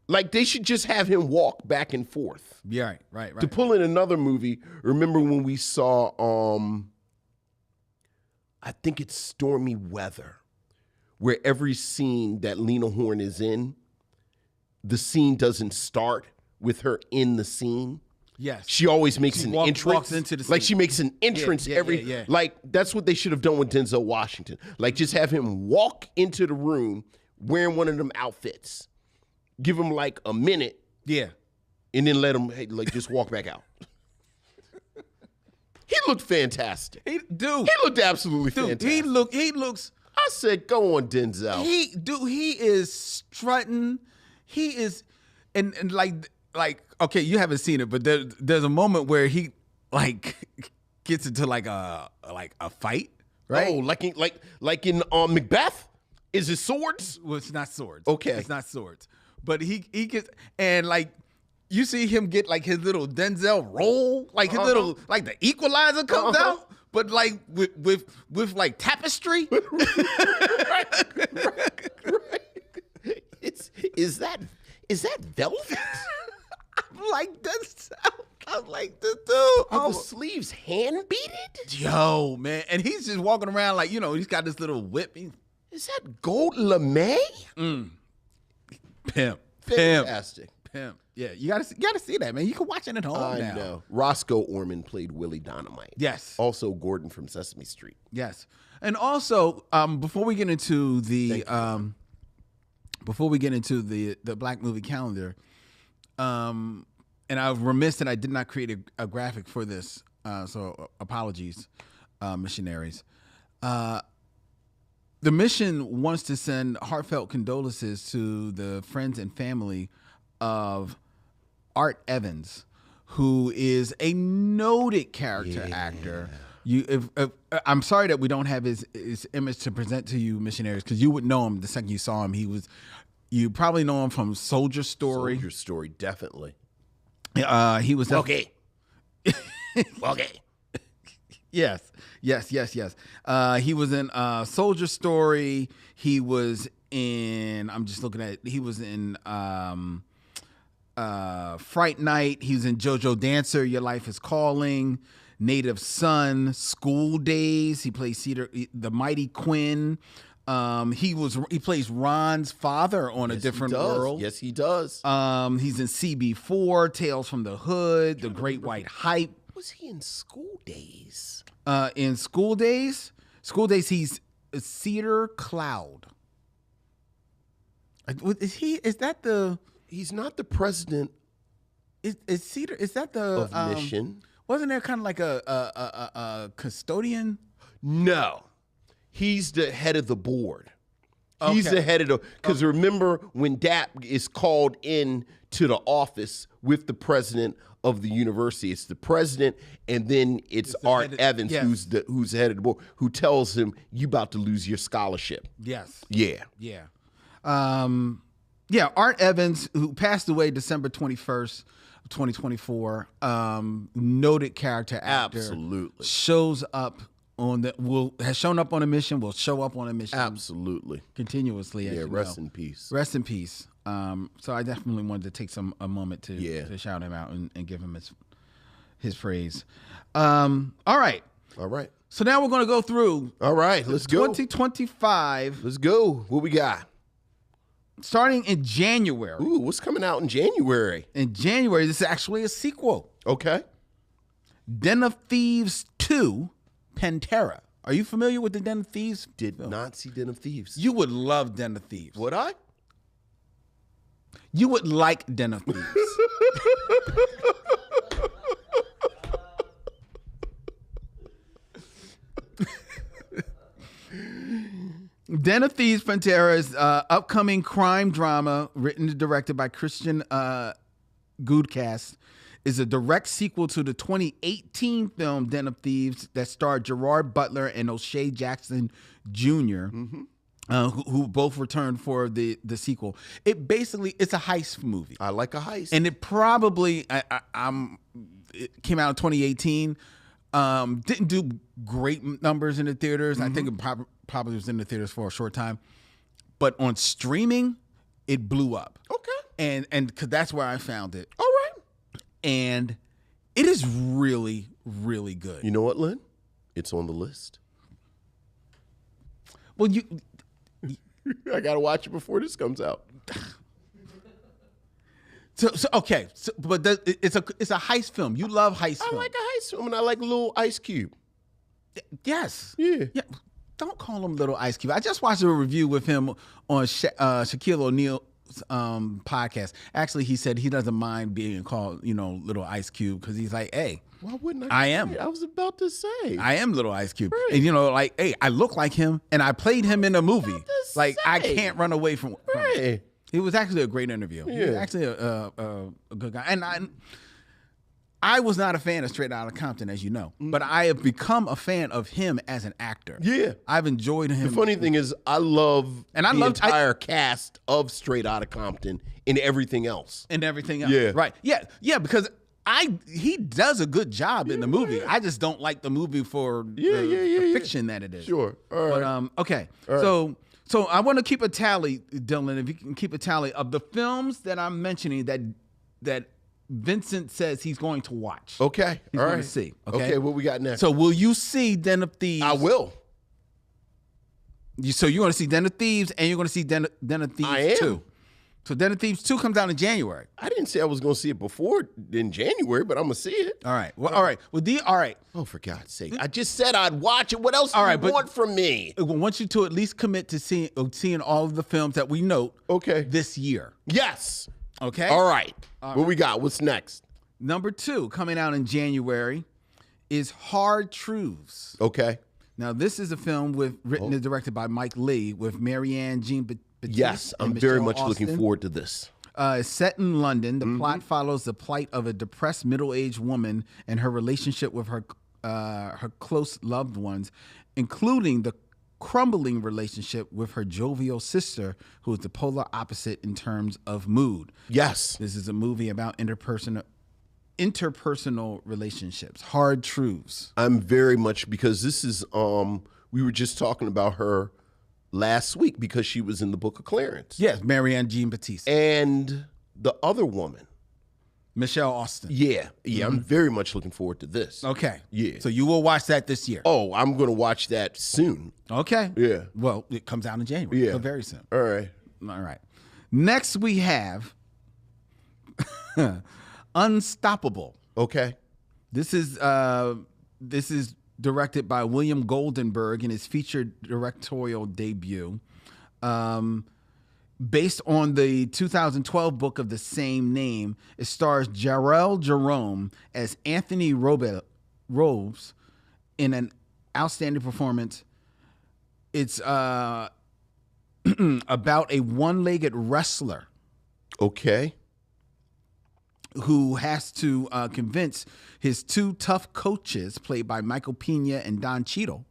Like they should just have him walk back and forth. Yeah, right. To pull in another movie, remember when we saw I think it's Stormy Weather, where every scene that Lena Horne is in, the scene doesn't start with her in the scene. Yes. She always makes an entrance. Walks into the scene. Like she makes an entrance every. Like that's what they should have done with Denzel Washington. Like just have him walk into the room wearing one of them outfits. Give him like a minute. Yeah. And then let him like just walk back out. He looked fantastic. He looked absolutely fantastic. He looks. I said, go on, Denzel. He is strutting. He is, and like, okay, you haven't seen it, but there's a moment where he like gets into like a fight, right? Oh, like in Macbeth? Is it swords? Well, it's not swords. Okay. It's not swords. But he gets, and like, you see him get like his little Denzel roll, like his little, like the equalizer comes out, but like with like tapestry. right. Is that velvet? I'm like, I'm like, this dude. Are the sleeves hand beaded? Yo, man. And he's just walking around like, you know, he's got this little whip. Is that gold lame? Pimp. Fantastic. Pimp. Yeah, you gotta see that, man. You can watch it at home now. I know. Roscoe Orman played Willie Dynamite. Yes. Also Gordon from Sesame Street. Yes. And also, before we get into the Black Movie Calendar, and I was remiss that I did not create a graphic for this. So apologies, missionaries. The mission wants to send heartfelt condolences to the friends and family of Art Evans, who is a noted character actor. I'm sorry that we don't have his image to present to you, missionaries, because you would know him the second you saw him. You probably know him from Soldier Story. Soldier Story, definitely. He was okay. Okay. Yes. He was in Soldier Story. He was in. I'm just looking at. He was in Fright Night. He was in JoJo Dancer. Your Life Is Calling. Native Son. School Days. He plays the Mighty Quinn. He plays Ron's father on A Different World. Yes, he does. He's in CB4, Tales from the Hood, The Great White Hype. Was he in School Days? In School Days, he's Cedar Cloud. Is that the? He's not the president. Is Cedar? Is that the of Mission? Wasn't there kind of like a custodian? No. He's the head of the board. Okay. He's the head of the, because remember when DAP is called in to the office with the president of the university, it's the president, and then it's Art Evans, yes, who's the head of the board, who tells him, you about to lose your scholarship. Yes. Yeah. Yeah. Art Evans, who passed away December 21st, 2024, noted character actor. Absolutely. Shows up has shown up on a mission, will show up on a mission. Absolutely. Continuously. Yeah, rest in peace. Rest in peace. So I definitely wanted to take a moment to shout him out and give him his praise. All right. So now we're going to go through. All right, let's go. 2025. Let's go. What we got? Starting in January. Ooh, what's coming out in January? In January, this is actually a sequel. Okay. Den of Thieves 2, Pantera. Are you familiar with the Den of Thieves? Did not see Den of Thieves. You would love Den of Thieves. Would I? You would like Den of Thieves. Den of Thieves, Pantera is upcoming crime drama written and directed by Christian Goodcast. Is a direct sequel to the 2018 film Den of Thieves that starred Gerard Butler and O'Shea Jackson Jr., who both returned for the sequel. It's a heist movie. I like a heist. And it probably, it came out in 2018. Didn't do great numbers in the theaters. I think it probably was in the theaters for a short time. But on streaming, it blew up. Okay. And because that's where I found it. All right. And it is really, really good. You know what, Lynn? It's on the list. Well, I gotta watch it before this comes out. Okay. But it's a heist film. You love heist films. I like a heist film, and I like Little Ice Cube. Yes. Yeah. Don't call him Little Ice Cube. I just watched a review with him on Shaquille O'Neal's podcast. Actually, he said he doesn't mind being called, Little Ice Cube, because he's like, hey, why wouldn't I? I am. I was about to say. I am Little Ice Cube. Right. And hey, I look like him, and I played him in a movie. I can't run away from it. It was actually a great interview. Yeah. He was actually a good guy. And I was not a fan of Straight Outta Compton, as you know, but I have become a fan of him as an actor. Yeah. I've enjoyed him. The funny thing is, I love the entire cast of Straight Outta Compton and everything else. Yeah. Right. Yeah, because he does a good job in the movie. I just don't like the movie for the fiction that it is. Sure. All right. But, okay. All right. So I want to keep a tally, Dylan, if you can keep a tally of the films that I'm mentioning that Vincent says he's going to watch. Okay. He's going to see. Okay, what we got next? So will you see Den of Thieves? I will. So you're going to see Den of Thieves, and you're going to see Den of Thieves 2. So Den of Thieves 2 comes out in January. I didn't say I was going to see it before in January, but I'm going to see it. All right. Well, all right. Well, all right. Oh, for God's sake. I just said I'd watch it. What else do you want from me? I want you to at least commit to seeing all of the films that we note this year. Yes. Okay? All right. What we got? What's next? Number 2, coming out in January, is Hard Truths. Okay. Now, this is a film written and directed by Mike Lee with Marianne Jean Baptiste. Yes, I'm very much looking forward to this. It's set in London. The plot follows the plight of a depressed middle-aged woman and her relationship with her close loved ones, including the crumbling relationship with her jovial sister, who is the polar opposite in terms of mood. Yes. This is a movie about interpersonal relationships, Hard Truths. I'm very much, because this is we were just talking about her last week because she was in the Book of Clarence. Yes, Marianne Jean Baptiste. And the other woman, Michelle Austin. Yeah. I'm very much looking forward to this. Okay. Yeah. So you will watch that this year. Oh, I'm going to watch that soon. Okay. Yeah. Well, it comes out in January. Yeah. So very soon. All right. All right. Next we have Unstoppable. Okay. This is directed by William Goldenberg in his featured directorial debut. Based on the 2012 book of the same name, it stars Jarrell Jerome as Anthony Robes in an outstanding performance. It's about a one-legged wrestler. Okay. Who has to convince his 2 tough coaches, played by Michael Pena and Don Cheadle,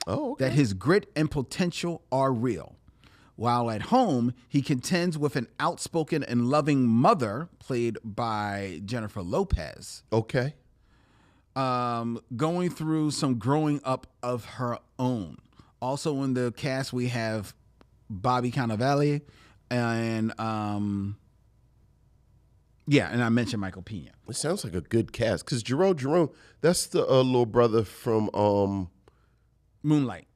that his grit and potential are real. While at home, he contends with an outspoken and loving mother, played by Jennifer Lopez. Okay. Going through some growing up of her own. Also in the cast, we have Bobby Cannavale and and I mentioned Michael Pena. It sounds like a good cast, because Jerome, that's the little brother from Moonlight.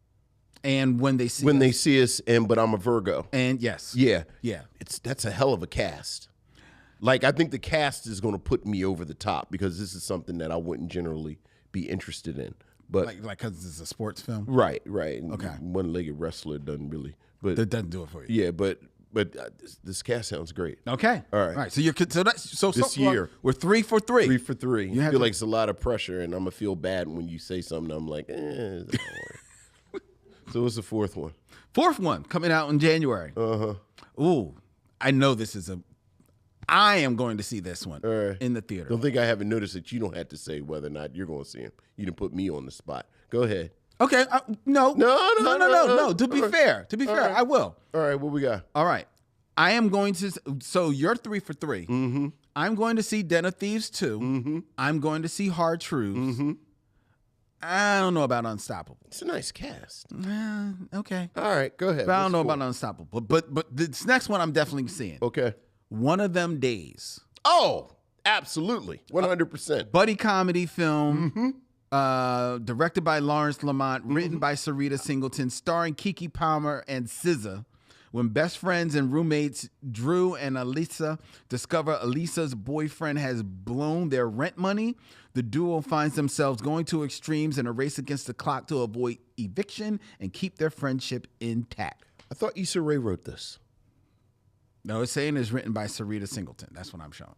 And When They See Us, but I'm a Virgo. And yes. Yeah. Yeah. That's a hell of a cast. Like, I think the cast is going to put me over the top, because this is something that I wouldn't generally be interested in. But like because it's a sports film? Right. And okay. One-legged wrestler doesn't really. But that doesn't do it for you. Yeah, but this cast sounds great. Okay. All right. All right. So this year we're 3 for 3. 3 for 3. I feel like it's a lot of pressure, and I'm gonna feel bad when you say something. I'm like, So what's the 4th one? 4th one coming out in January. Ooh, I know this is I am going to see this one in the theater. Don't think I haven't noticed that you don't have to say whether or not you're going to see him. You didn't put me on the spot. Go ahead. Okay. No. To be fair, I will. All right. What we got? All right. I am going to. So you're 3 for 3. Mm-hmm. I'm going to see Den of Thieves 2. Mm-hmm. I'm going to see Hard Truths. Mm-hmm. I don't know about Unstoppable. It's a nice cast. Okay. All right. Go ahead. But I don't know about Unstoppable. But this next one I'm definitely seeing. Okay. One of Them Days. Oh, absolutely. 100%. Buddy comedy film. Directed by Lawrence Lamont, written by Sarita Singleton, starring Keke Palmer and SZA. When best friends and roommates Drew and Elisa discover Elisa's boyfriend has blown their rent money, the duo finds themselves going to extremes in a race against the clock to avoid eviction and keep their friendship intact. I thought Issa Rae wrote this. No, it's saying it's written by Sarita Singleton. That's what I'm showing.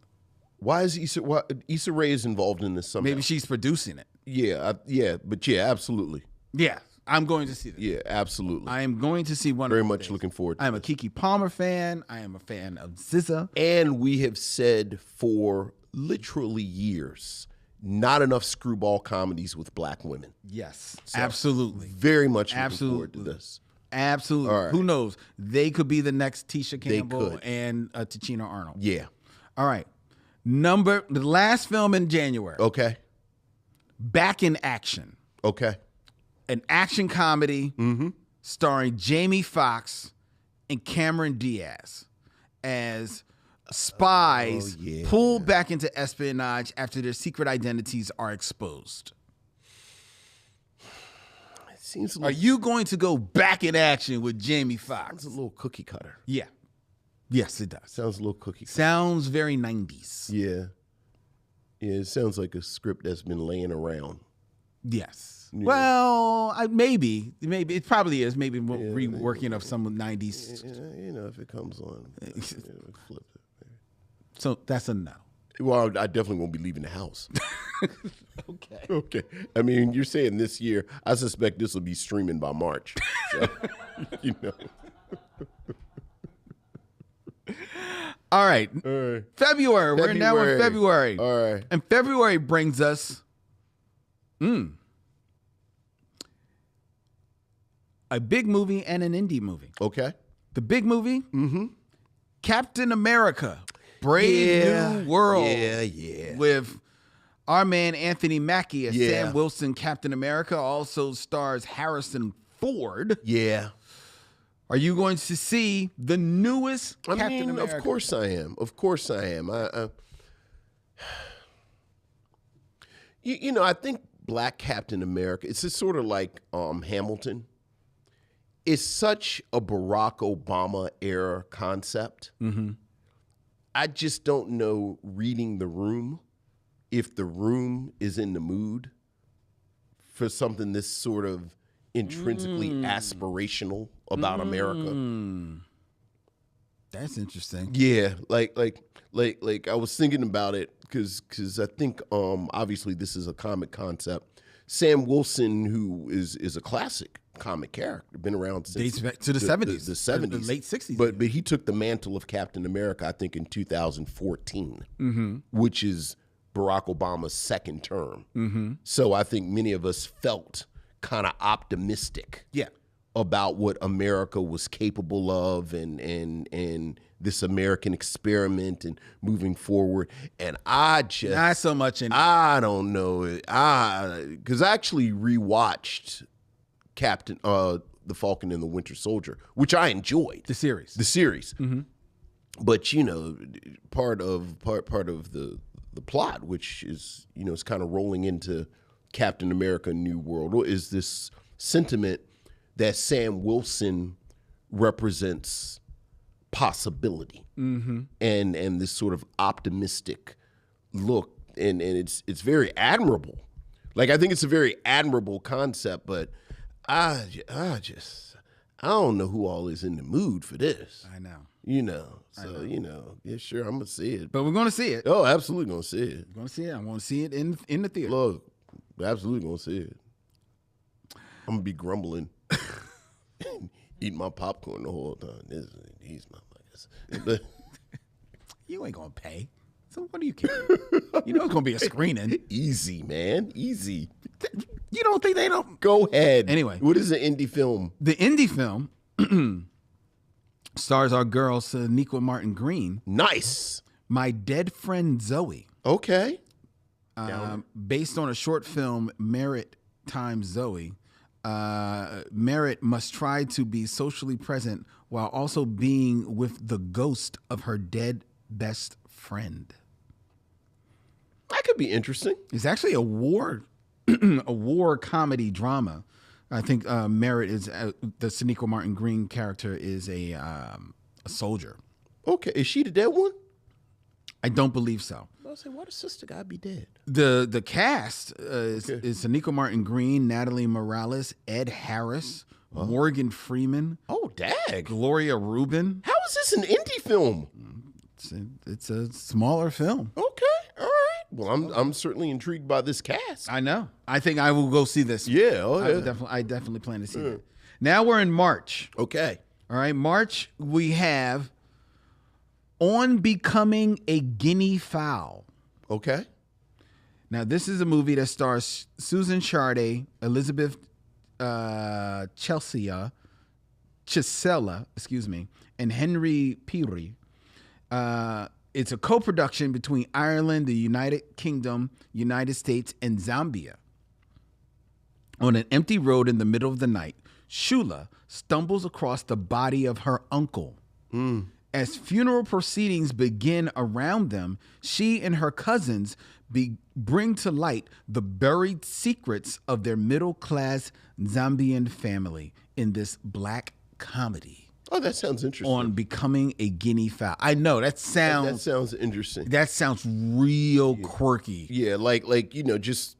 Why is Issa Rae is involved in this somehow? Maybe she's producing it. Yeah, absolutely. Yeah, I'm going to see this. Yeah, absolutely. I am going to see one. Very much looking forward to I am a Keke Palmer fan. I am a fan of SZA. And we have said for literally years, not enough screwball comedies with black women. Yes, So, absolutely. Very much looking forward to this. Absolutely. All right. Who knows? They could be the next Tisha Campbell could. and Tichina Arnold. Yeah. All right. The last film in January. Okay. Back in Action. Okay. An action comedy starring Jamie Foxx and Cameron Diaz as spies pulled back into espionage after their secret identities are exposed. It seems Are you going to go back in action with Jamie Foxx? Sounds a little cookie cutter. Yeah. Yes, it does. Sounds a little cookie cutter. Sounds very 90s. Yeah. Yeah, it sounds like a script that's been laying around. Yes. Yeah. Well, maybe it probably is. Maybe reworking of some 90s. If it comes on, flip it. So that's a no. Well, I definitely won't be leaving the house. Okay. Okay. I mean, you're saying this year. I suspect this will be streaming by March. So, you know. All right. February. We're now in February. All right. And February brings us a big movie and an indie movie. Okay. The big movie, Captain America, Brave New World. Yeah. With our man Anthony Mackie as Yeah. Sam Wilson, Captain America. Also stars Harrison Ford. Yeah. Are you going to see the newest Captain America? Of course I am. Of course I am. I think Black Captain America, it's just sort of like Hamilton. It's such a Barack Obama era concept. I just don't know, reading the room, if the room is in the mood for something this sort of intrinsically aspirational about America. That's interesting. Yeah, like I was thinking about it because I think obviously this is a comic concept. Sam Wilson, who is a classic comic character, been around since Dates back to the 70s. the 70s, the late 60s. But he took the mantle of Captain America, I think, in 2014, which is Barack Obama's second term. So I think many of us felt kind of optimistic about what America was capable of and this American experiment and moving forward. And I just not so much in I don't know, because I actually rewatched The Falcon and the Winter Soldier, which I enjoyed. the series. But part of the plot, which is is kind of rolling into Captain America: New World, is this sentiment that Sam Wilson represents possibility and this sort of optimistic look, and it's very admirable. Like, I think it's a very admirable concept, but I don't know who all is in the mood for this. I know. Yeah, sure, I'm gonna see it. But we're going to see it. Oh, absolutely gonna see it. We're going to see it. I'm going to see it in the theater. Look, absolutely gonna see it. I'm gonna be grumbling, eating my popcorn the whole time. These motherfuckers. You ain't going to pay. So what do you care? You know it's going to be a screening. Easy, man. Easy. You don't think they don't? Go ahead. Anyway. What is an indie film? The indie film stars our girl, Sonequa Martin Green. Nice. My Dead Friend Zoe. Okay. Based on a short film, Merritt times Zoe. Merritt must try to be socially present while also being with the ghost of her dead best friend. That could be interesting. It's actually a war comedy drama. I think Merritt is the Sonequa Martin Green character is a soldier. Okay, is she the dead one? I don't believe so. I was saying, why the sister gotta be dead? The cast is Sonequa Martin Green, Natalie Morales, Ed Harris, Morgan Freeman. Oh, dag. Gloria Rubin. How is this an indie film? It's a smaller film. Okay, all right. Well, I'm certainly intrigued by this cast. I know. I think I will go see this. Yeah, I definitely plan to see that. Now we're in March. Okay. All right, March, we have On Becoming a Guinea Fowl. Okay. Now, this is a movie that stars Susan Sharday, Elizabeth Chisella, and Henry Peary. It's a co-production between Ireland, the United Kingdom, United States, and Zambia. On an empty road in the middle of the night, Shula stumbles across the body of her uncle. As funeral proceedings begin around them, she and her cousins bring to light the buried secrets of their middle-class Zambian family in this black comedy. Oh, that sounds interesting. On Becoming a Guinea Fowl. I know, that sounds interesting. That sounds real quirky. Yeah, like just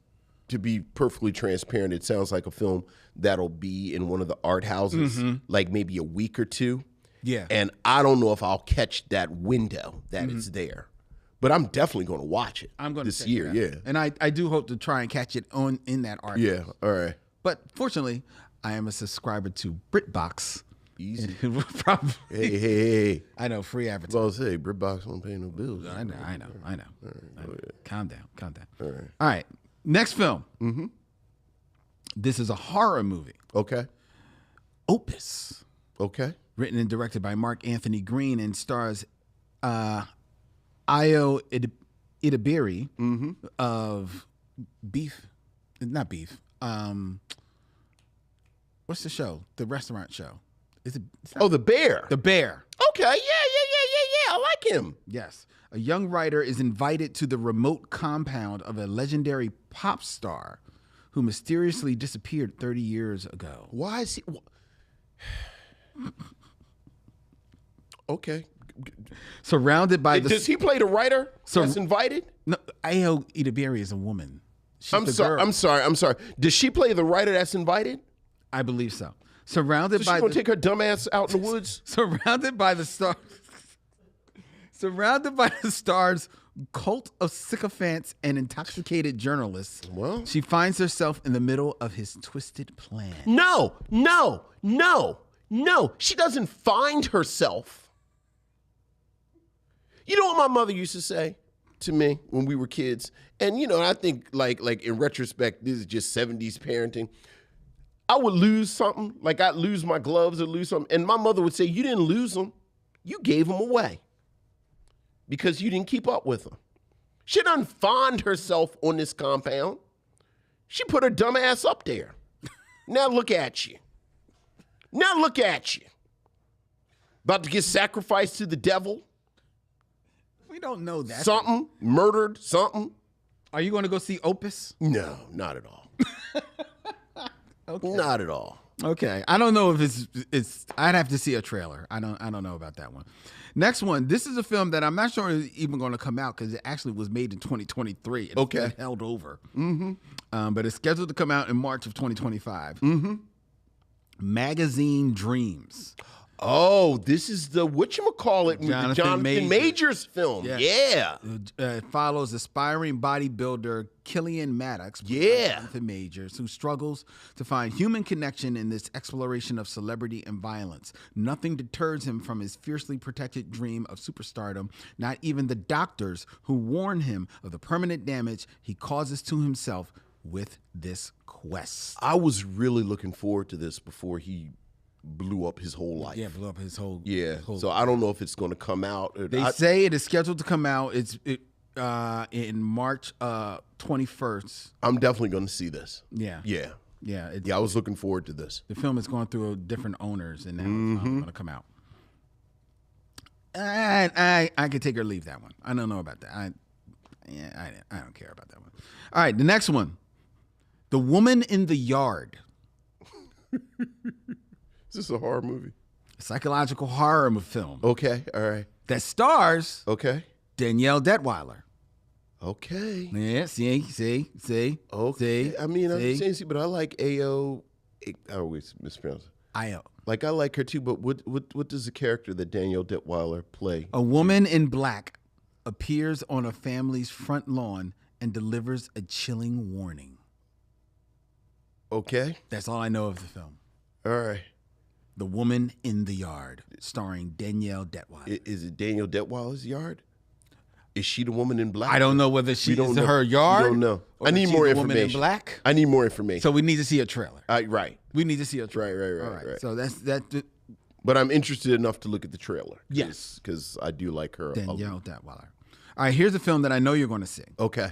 to be perfectly transparent, it sounds like a film that'll be in one of the art houses, like maybe a week or two. Yeah. And I don't know if I'll catch that window that it's there. But I'm definitely going to watch it. I'm going to this year. Yeah. And I do hope to try and catch it in that arc. Yeah. All right. But fortunately, I am a subscriber to BritBox. Easy. Probably. Hey. I know, free advertising. Well, say BritBox won't pay no bills. I know. All right, Calm down. All right. All right. Next film. Mm-hmm. This is a horror movie. Okay. Opus. Okay. Written and directed by Mark Anthony Green and stars Ayo Idibiri of Beef. Not Beef. What's the show? The restaurant show. Is it? The Bear. The Bear. Okay. Yeah. I like him. Yes. A young writer is invited to the remote compound of a legendary pop star who mysteriously disappeared 30 years ago. Why is he? Okay. Surrounded by Does he play the writer that's invited? No, Ayo Idibiri is a woman. She's I'm sorry. Does she play the writer that's invited? I believe so. Surrounded by she's gonna take her dumb ass out in the woods? Surrounded by the stars. Surrounded by the stars' cult of sycophants and intoxicated journalists, Well, she finds herself in the middle of his twisted plan. No. She doesn't find herself. You know what my mother used to say to me when we were kids? And, I think, like in retrospect, this is just 70s parenting. I would lose something, like I'd lose my gloves or lose something. And my mother would say, you didn't lose them. You gave them away because you didn't keep up with them. She doesn't find herself on this compound. She put her dumb ass up there. Now look at you. About to get sacrificed to the devil. We don't know that. Something, murdered, something. Are you going to go see Opus? No, not at all. Okay. Not at all. Okay. I don't know if it's I'd have to see a trailer. I don't know about that one. Next one. This is a film that I'm not sure is even going to come out because it actually was made in 2023. It's been held over. Mm-hmm. But it's scheduled to come out in March of 2025. Mm-hmm. Magazine Dreams. Oh, this is the whatchamacallit, Jonathan Majors film. Yeah. It follows aspiring bodybuilder Killian Maddox, Jonathan Majors, who struggles to find human connection in this exploration of celebrity and violence. Nothing deters him from his fiercely protected dream of superstardom, not even the doctors who warn him of the permanent damage he causes to himself with this quest. I was really looking forward to this before he blew up his whole life. Yeah, blew up his whole. So I don't know if it's going to come out. They say it is scheduled to come out. It's in March 21st. I'm definitely going to see this. Yeah. I was looking forward to this. The film is going through different owners, and now it's going to come out. I could take or leave that one. I don't know about that. I don't care about that one. All right, the next one, The Woman in the Yard. Is this a horror movie? A psychological horror film. Okay, all right. That stars Danielle Detweiler. Okay. Yeah, see. Okay. I mean, I'm saying, but I like Ayo. I always mispronounce it. Ayo. Like, I like her too, but what does the character that Danielle Detweiler play? A woman in black appears on a family's front lawn and delivers a chilling warning. Okay. That's all I know of the film. All right. The Woman in the Yard, starring Danielle Detweiler. Is it Danielle Detweiler's yard? Is she the woman in black? I don't know whether she is her yard. We don't know. I need more information. Woman in black. I need more information. So we need to see a trailer. Right. We need to see a trailer. Right. All right. So that's that. But I'm interested enough to look at the trailer. Yes. Because I do like her. Danielle Detweiler. All right. Here's a film that I know you're going to see. Okay.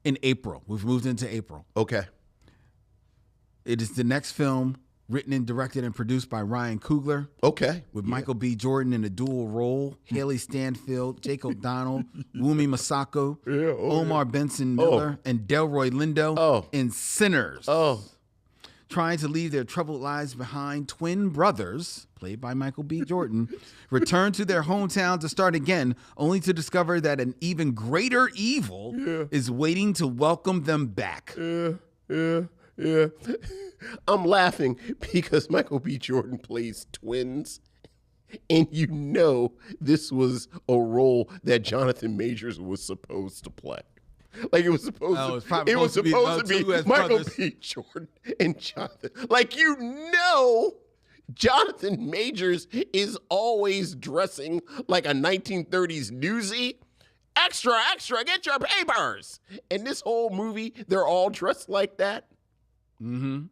In April. We've moved into April. Okay. It is the next film written and directed and produced by Ryan Coogler. Okay. With Michael B. Jordan in a dual role, Haley Stanfield, Jake O'Donnell, Wumi Masako, Omar Benson Miller, and Delroy Lindo in Sinners. Trying to leave their troubled lives behind, twin brothers, played by Michael B. Jordan, return to their hometown to start again, only to discover that an even greater evil is waiting to welcome them back. Yeah. I'm laughing because Michael B. Jordan plays twins and you know this was a role that Jonathan Majors was supposed to play. Like it was supposed to be Michael B. Jordan and Jonathan. Like Jonathan Majors is always dressing like a 1930s newsie. Extra, extra, get your papers. And this whole movie, they're all dressed like that. Mm-hmm.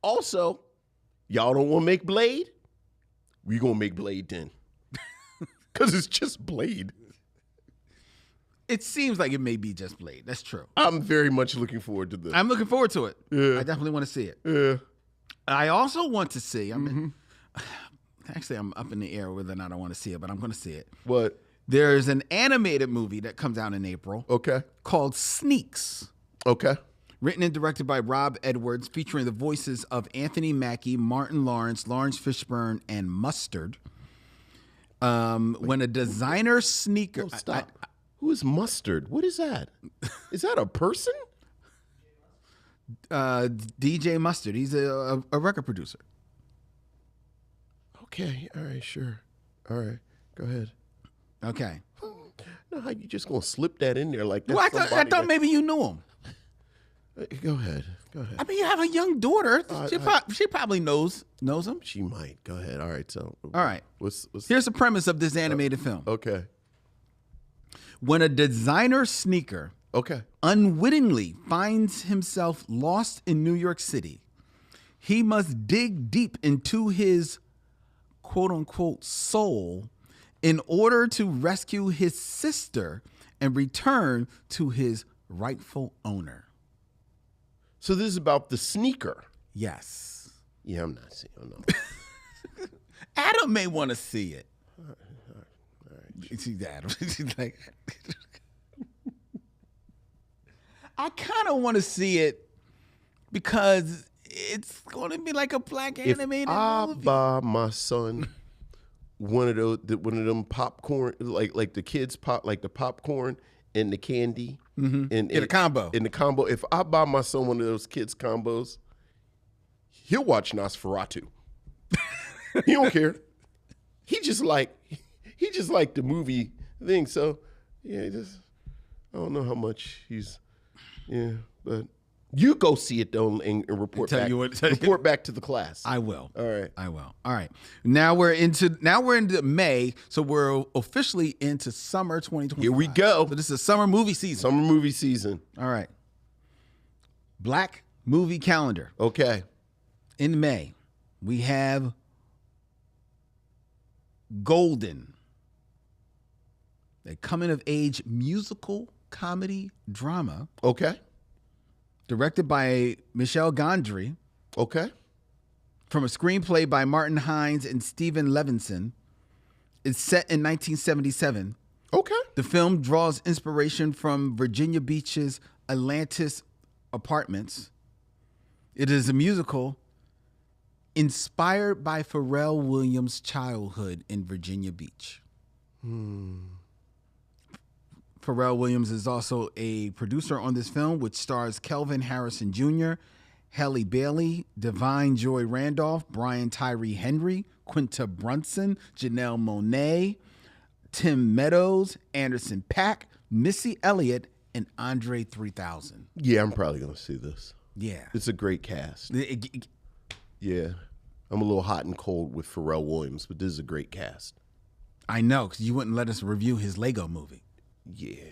Also, y'all don't want to make Blade? We gonna make Blade then. Because it's just Blade. It seems like it may be just Blade. That's true. I'm very much looking forward to this. I'm looking forward to it. Yeah. I definitely want to see it. Yeah. I also want to see, actually, I'm up in the air whether or not I want to see it, but I'm going to see it. What? There's an animated movie that comes out in April. Okay. Called Sneaks. Okay. Written and directed by Rob Edwards, featuring the voices of Anthony Mackie, Martin Lawrence, Lawrence Fishburne, and Mustard. When a designer sneaker... No, stop. Who is Mustard? What is that? Is that a person? DJ Mustard. He's a record producer. Okay. All right. Sure. All right. Go ahead. Okay. No, how you just gonna slip that in there like that? Well, I thought maybe you knew him. Go ahead. Go ahead. I mean, you have a young daughter. She probably knows him. She might. Go ahead. All right. So. All right. What's Here's the premise of this animated film. Okay. When a designer sneaker unwittingly finds himself lost in New York City, he must dig deep into his quote-unquote soul in order to rescue his sister and return to his rightful owner. So this is about the sneaker. Yes. Yeah, I'm not seeing. Oh, no. Adam may want to see it. All right. See Adam. She's like, I kind of want to see it because it's going to be like a black animated movie. If I buy my son one of them popcorn, like the kids pop, like the popcorn and the candy, in a combo. In the combo, if I buy my son one of those kids combos, he'll watch Nosferatu. He don't care. He just like the movie thing. So yeah, I don't know how much but you go see it though and report back. Report back to the class. I will. All right. I will. All right. Now we're into May, so we're officially into summer 2020. Here we go. So this is summer movie season. Summer movie season. All right. Black movie calendar. Okay. In May, we have Golden, a coming-of-age musical comedy drama. Okay. Directed by Michel Gondry. Okay. From a screenplay by Martin Hines and Stephen Levinson. It's set in 1977. Okay. The film draws inspiration from Virginia Beach's Atlantis apartments. It is a musical inspired by Pharrell Williams' childhood in Virginia Beach. Pharrell Williams is also a producer on this film, which stars Kelvin Harrison Jr., Halle Bailey, Divine Joy Randolph, Brian Tyree Henry, Quinta Brunson, Janelle Monáe, Tim Meadows, Anderson .Paak, Missy Elliott, and Andre 3000. Yeah, I'm probably going to see this. Yeah. It's a great cast. Yeah. I'm a little hot and cold with Pharrell Williams, but this is a great cast. I know, because you wouldn't let us review his Lego movie. Yeah.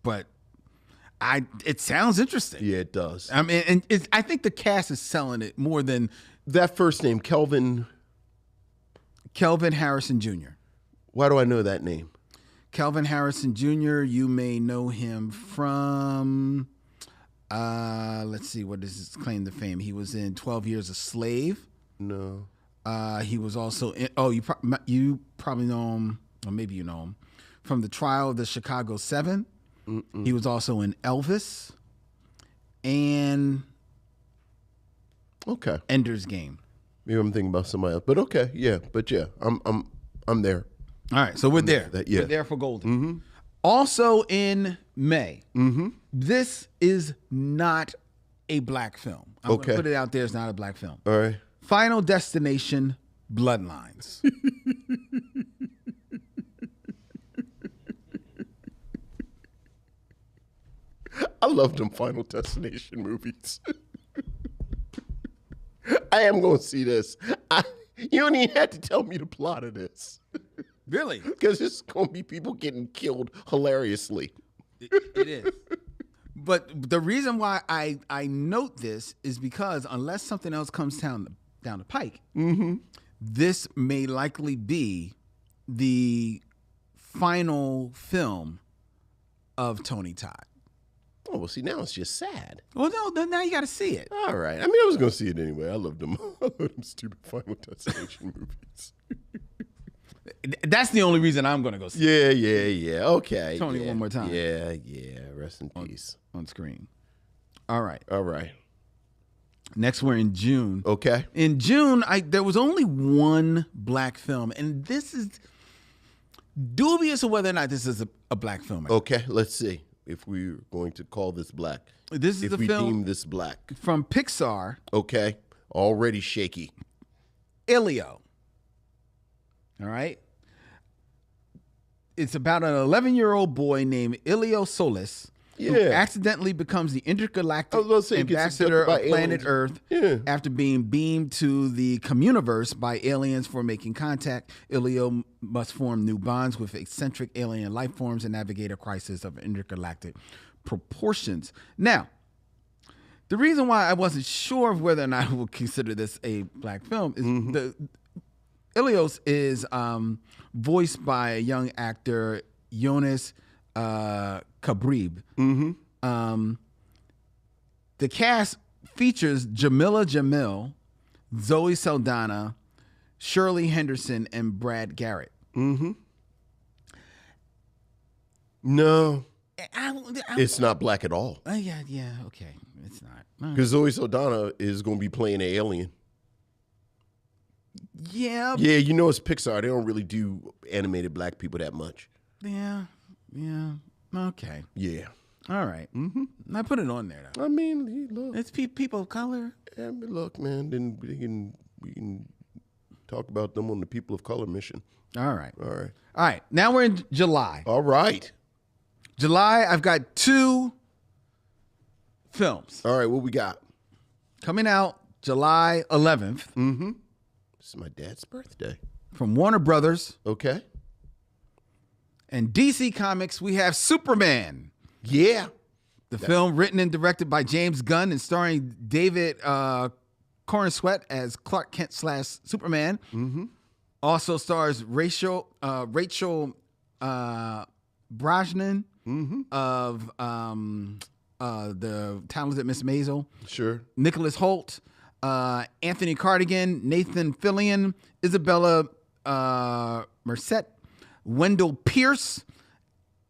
But it sounds interesting. Yeah, it does. I mean, and I think the cast is selling it more than... That first name, Kelvin Harrison Jr. Why do I know that name? Kelvin Harrison Jr., you may know him from... let's see, what is his claim to fame? He was in 12 Years a Slave. No. He was also in... you probably know him, or maybe you know him, from The Trial of the Chicago 7. He was also in Elvis and Ender's Game. Maybe I'm thinking about somebody else, but okay, yeah, I'm there. All right, so we're there. Yeah. We're there for Golden. Also in May, this is not a black film. I'm going to put it out there. It's not a black film. All right. Final Destination, Bloodlines. I love them Final Destination movies. I am going to see this. You don't even have to tell me the plot of this. Really? Because it's going to be people getting killed hilariously. It is. But the reason why I note this is because unless something else comes down the pike, this may likely be the final film of Tony Todd. Oh, well, see, now it's just sad. Well, no, now you got to see it. All right. I mean, I was going to see it anyway. I love them. I love them stupid Final Destination movies. That's the only reason I'm going to go see it. Yeah. Okay. Tony, one more time. Yeah. Rest in peace. On screen. All right. Next, we're in June. Okay. In June, there was only one black film, and this is dubious of whether or not this is a black film. Okay, let's see if we're going to call this black. This is if the we film deem this black. From Pixar. Okay, already shaky. Elio. All right. It's about an 11-year-old boy named Elio Solis who accidentally becomes the intergalactic ambassador of planet Earth after being beamed to the communiverse by aliens for making contact. Elio must form new bonds with eccentric alien life forms and navigate a crisis of intergalactic proportions. Now, the reason why I wasn't sure of whether or not I would consider this a black film is Ilios is voiced by a young actor, Jonas Kabrib. The cast features Jamila Jamil, Zoe Saldana, Shirley Henderson, and Brad Garrett. No, it's not black at all. Yeah, okay, it's not. Because Zoe Saldana is going to be playing an alien. Yeah, you know it's Pixar. They don't really do animated black people that much. Yeah, okay. Yeah. All right. I put it on there, though. I mean, look. It's people of color. Yeah, but look, man, then we can talk about them on the People of Color mission. All right. Now we're in July. All right. July, I've got 2 films. All right, what we got? Coming out July 11th. This is my dad's birthday. From Warner Brothers. Okay. And DC Comics, we have Superman. Yeah. The film written and directed by James Gunn and starring David Corenswet as Clark Kent / Superman. Also stars Rachel Brosnan of the Talented Miss Maisel. Sure. Nicholas Hoult, Anthony Cardigan, Nathan Fillion, Isabella Merced, Wendell Pierce,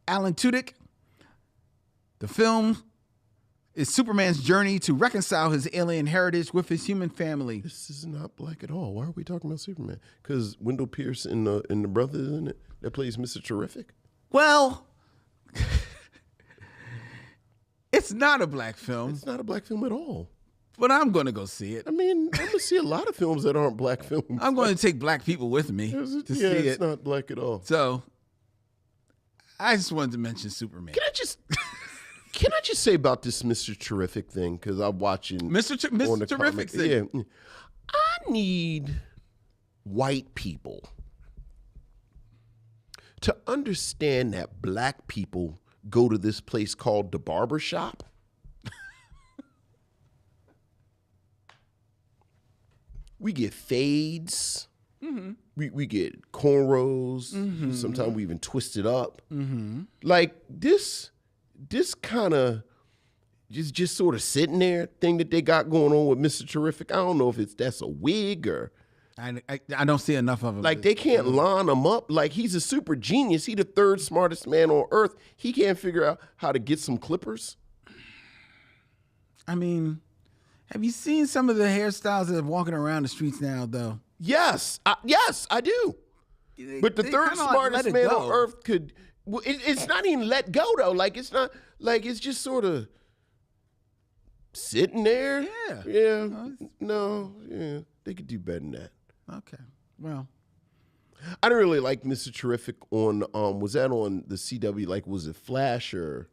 Alan Tudyk. The film is Superman's journey to reconcile his alien heritage with his human family. This is not black at all. Why are we talking about Superman? Because Wendell Pierce in the Brothers, isn't it? That plays Mr. Terrific. Well, it's not a black film. It's not a black film at all. But I'm going to go see it. I mean, I'm going to see a lot of films that aren't black films. I'm going to take black people with me to see it. It's not black at all. So, I just wanted to mention Superman. Can I just say about this Mr. Terrific thing? Because I'm watching Mr. Terrific thing. Yeah. I need white people to understand that black people go to this place called the barber shop. We get fades. We get cornrows. Sometimes we even twist it up. Like this kind of just sort of sitting there thing that they got going on with Mr. Terrific. I don't know if that's a wig or I don't see enough of him. Like they can't line him up. Like he's a super genius. He the 3rd smartest man on earth. He can't figure out how to get some clippers. I mean, have you seen some of the hairstyles that are walking around the streets now, though? Yes, I do. But the 3rd smartest man on earth could. Well, it's not even let go though. Like it's not like it's just sort of sitting there. Yeah. No. Yeah. They could do better than that. Okay. Well, I didn't really like Mr. Terrific on was that on the CW? Like, was it Flash or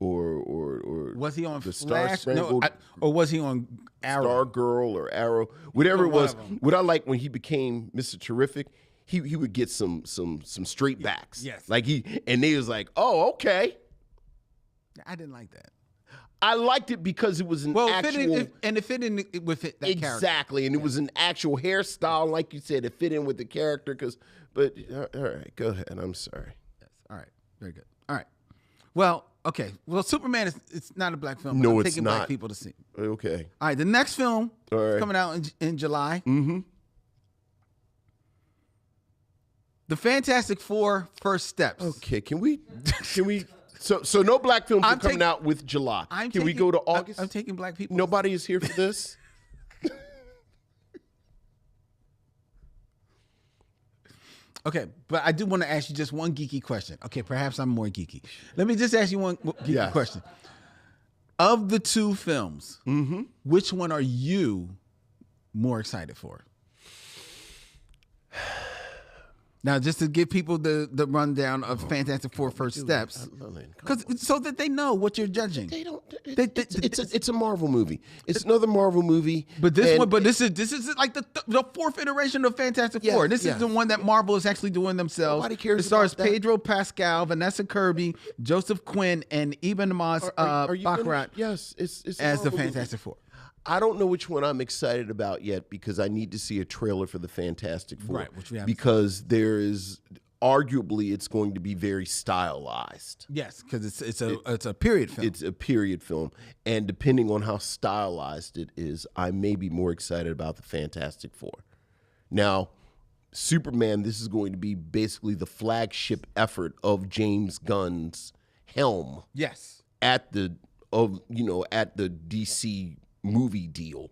was he on the Flash? Star-Spangled Or was he on Arrow? Star Girl or Arrow? Whatever it One was. of them. What I liked when he became Mr. Terrific, he would get some straight backs. Yes. Like and they was like, oh, okay. I didn't like that. I liked it because it was an actual it fit in with that character. exactly, and it was an actual hairstyle, like you said, it fit in with the character. But all right, go ahead. I'm sorry. Yes. All right. Very good. All right. Well, okay. Well, Superman it's not a black film. No, I'm it's taking not. black people to see. Okay. All right. The next film All right. is coming out in July. Mm-hmm. The Fantastic Four: First Steps. Okay. Can we? So no black films are coming out with July. Can we go to August? I'm taking black people. Nobody is here for this. Okay, but I do want to ask you just one geeky question. Okay, perhaps I'm more geeky. Let me just ask you one geeky question. Of the two films, which one are you more excited for? Now, just to give people the rundown of Fantastic Four: First Steps, so that they know what you're judging. They don't. It's a Marvel movie. It's another Marvel movie. But this is like the fourth iteration of Fantastic Four. This is the one that Marvel is actually doing themselves. Nobody cares It stars about that. Pedro Pascal, Vanessa Kirby, Joseph Quinn, and Eben Moss Baccarat. Yes, it's as the Marvel Fantastic movie. Four. I don't know which one I'm excited about yet because I need to see a trailer for the Fantastic Four. Right, which we haven't because there is arguably it's going to be very stylized. Yes, because it's a period film. It's a period film, and depending on how stylized it is, I may be more excited about the Fantastic Four. Now, Superman, this is going to be basically the flagship effort of James Gunn's helm. Yes. At the DC movie deal.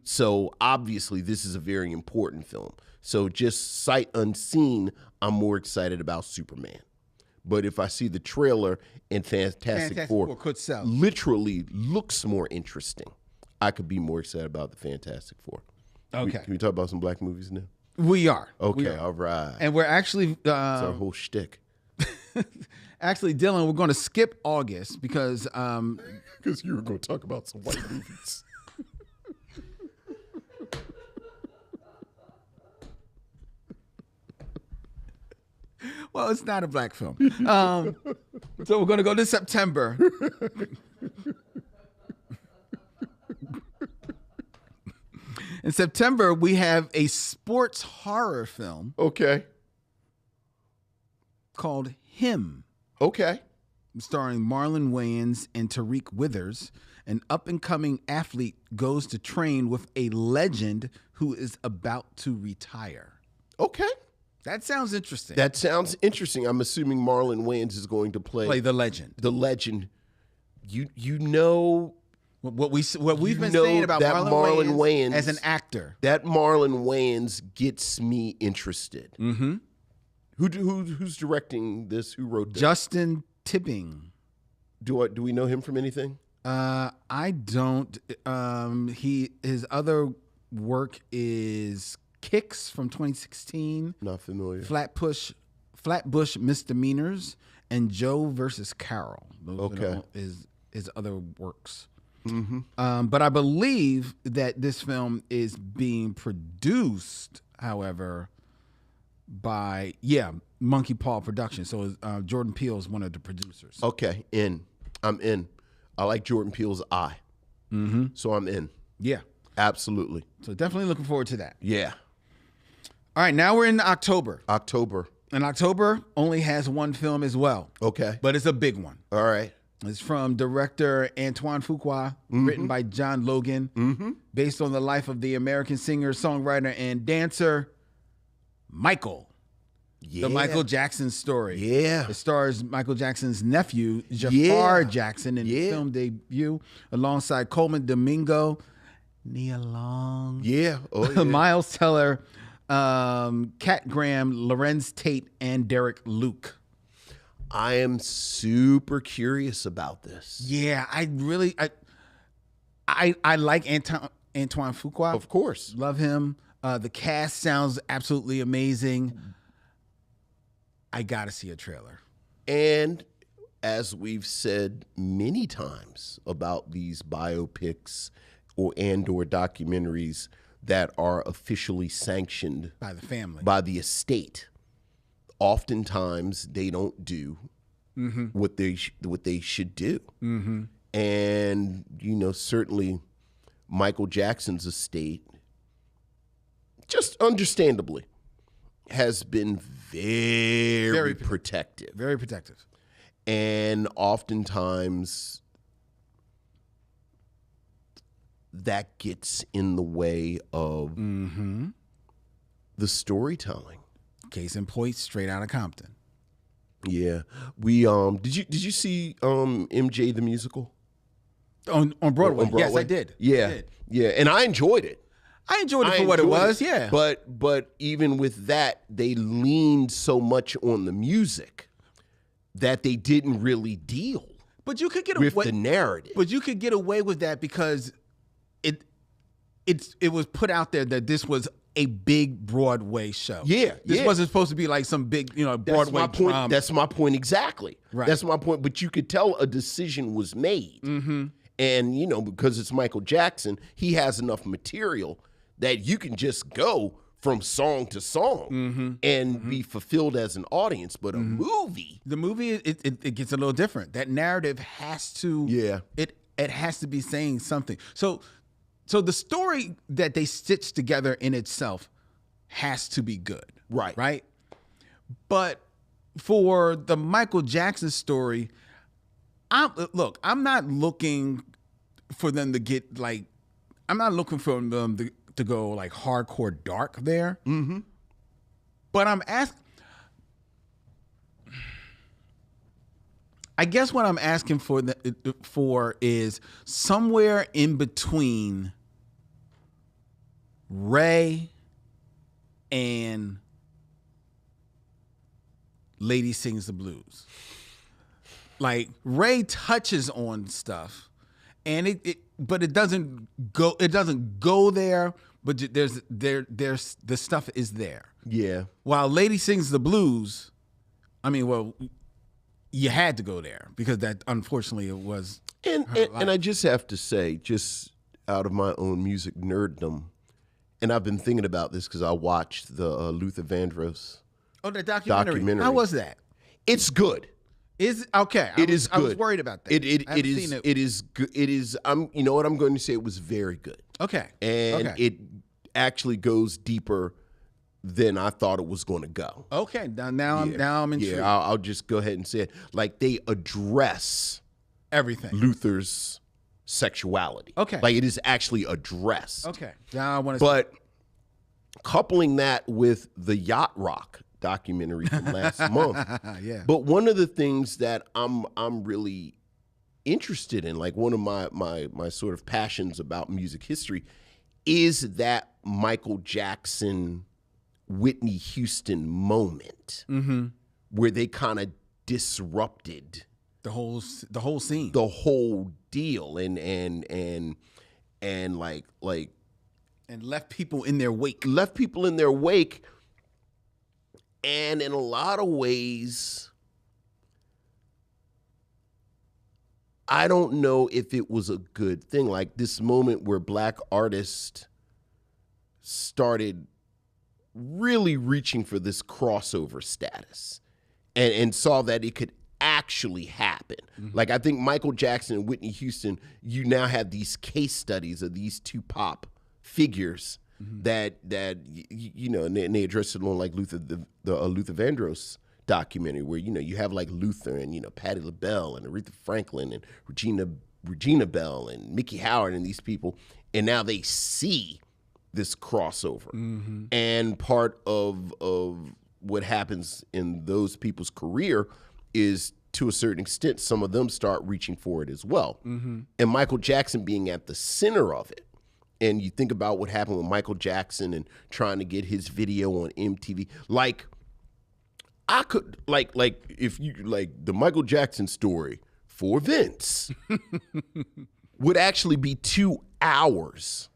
So obviously this is a very important film. So just sight unseen, I'm more excited about Superman. But if I see the trailer and Fantastic Four could sell. literally looks more interesting, I could be more excited about the Fantastic Four. Okay. Can we talk about some black movies now? We are. Okay, all right. And we're actually It's our whole shtick. actually, Dylan, we're going to skip August because you were going to talk about some white movies. well, it's not a black film. So we're going to go to September. In September, we have a sports horror film Okay. called Him, Okay. starring Marlon Wayans and Tariq Withers. An up-and-coming athlete goes to train with a legend who is about to retire. Okay. That sounds interesting. That sounds interesting. I'm assuming Marlon Wayans is going to play the legend. the legend. You know What we've been know saying about that Marlon Marlon Wayans Wayans as an actor. that Marlon Wayans gets me interested. Mm-hmm. Who's directing this? Who wrote this? Justin Tipping. Do we know him from anything? I don't. His other work is Kicks from 2016, Not familiar. Flatbush Misdemeanors, and Joe versus Carol. Those are his other works. Mm-hmm. But I believe that this film is being produced, however, by Monkey Paw Productions. So Jordan Peele is one of the producers. Okay, I'm in. I like Jordan Peele's eye. Mm-hmm. So I'm in. Yeah. Absolutely. So definitely looking forward to that. Yeah. All right, now we're in October. And October only has one film as well. Okay. But it's a big one. All right. It's from director Antoine Fuqua, written by John Logan, based on the life of the American singer, songwriter, and dancer Michael. Yeah. The Michael Jackson story. Yeah. It stars Michael Jackson's nephew, Jafar Jackson, in his film debut, alongside Coleman Domingo, Nia Long, Miles Teller, Kat Graham, Lorenz Tate, and Derek Luke. I am super curious about this. Yeah, I really like Antoine Fuqua. Of course. Love him. The cast sounds absolutely amazing. I gotta see a trailer. And as we've said many times about these biopics or documentaries that are officially sanctioned By the family. by the estate, oftentimes they don't do what they should do. And certainly Michael Jackson's estate, just understandably, has been very protective. Very protective. And oftentimes that gets in the way of the storytelling. Case in point, Straight Outta Compton. Yeah. We did you see MJ the musical? On Broadway. On Broadway? Yes, I did. Yeah. I did. Yeah. And I enjoyed it. I enjoyed it for what it was, yeah. But even with that, they leaned so much on the music that they didn't really deal But you could get with away the narrative. But you could get away with that because it was put out there that this was a big Broadway show. Yeah, This yeah. wasn't supposed to be like some big, Broadway drama. That's my point exactly. Right. That's my point. But you could tell a decision was made. And, because it's Michael Jackson, he has enough material that you can just go from song to song and be fulfilled as an audience. But a movie. The movie, it gets a little different. That narrative has to, it has to be saying something. So the story that they stitch together in itself has to be good. Right. Right? But for the Michael Jackson story, I'm not looking for them to get like, I'm not looking for them to go like hardcore dark there. But I guess what I'm asking for is somewhere in between Ray and Lady Sings the Blues. Like Ray touches on stuff, and but it doesn't go there. But there's the stuff is there. Yeah. While Lady Sings the Blues, I mean, well, you had to go there because that unfortunately it was. And I just have to say, just out of my own music nerddom, and I've been thinking about this because I watched the Luther Vandross. Oh, the documentary. How was that? It's good. Is okay. It is good. I was worried about that. It is good. It is. You know what I'm going to say? It was very good. Okay. And it actually goes deeper than I thought it was going to go. Okay. Now I'm intrigued. Yeah. I'll just go ahead and say it. Like they address everything. Luther's sexuality. Okay. Like it is actually addressed. Okay. Now I want to. But coupling that with the Yacht Rock documentary from last month. Yeah. But one of the things that I'm really interested in, like one of my sort of passions about music history, is that Michael Jackson, Whitney Houston moment where they kind of disrupted the whole scene, the whole deal, and like and left people in their wake. And in a lot of ways, I don't know if it was a good thing. Like this moment where Black artists started really reaching for this crossover status and saw that it could actually happen. Like I think Michael Jackson and Whitney Houston, you now have these case studies of these two pop figures that and they address it on like Luther the Luther Vandross documentary where you have like Luther and Patti LaBelle and Aretha Franklin and Regina Bell and Mickey Howard and these people, and now they see this crossover. And part of what happens in those people's career is, to a certain extent, some of them start reaching for it as well. And Michael Jackson being at the center of it. And you think about what happened with Michael Jackson and trying to get his video on MTV. Like, I could, like if you, like the Michael Jackson story for Vince would actually be 2 hours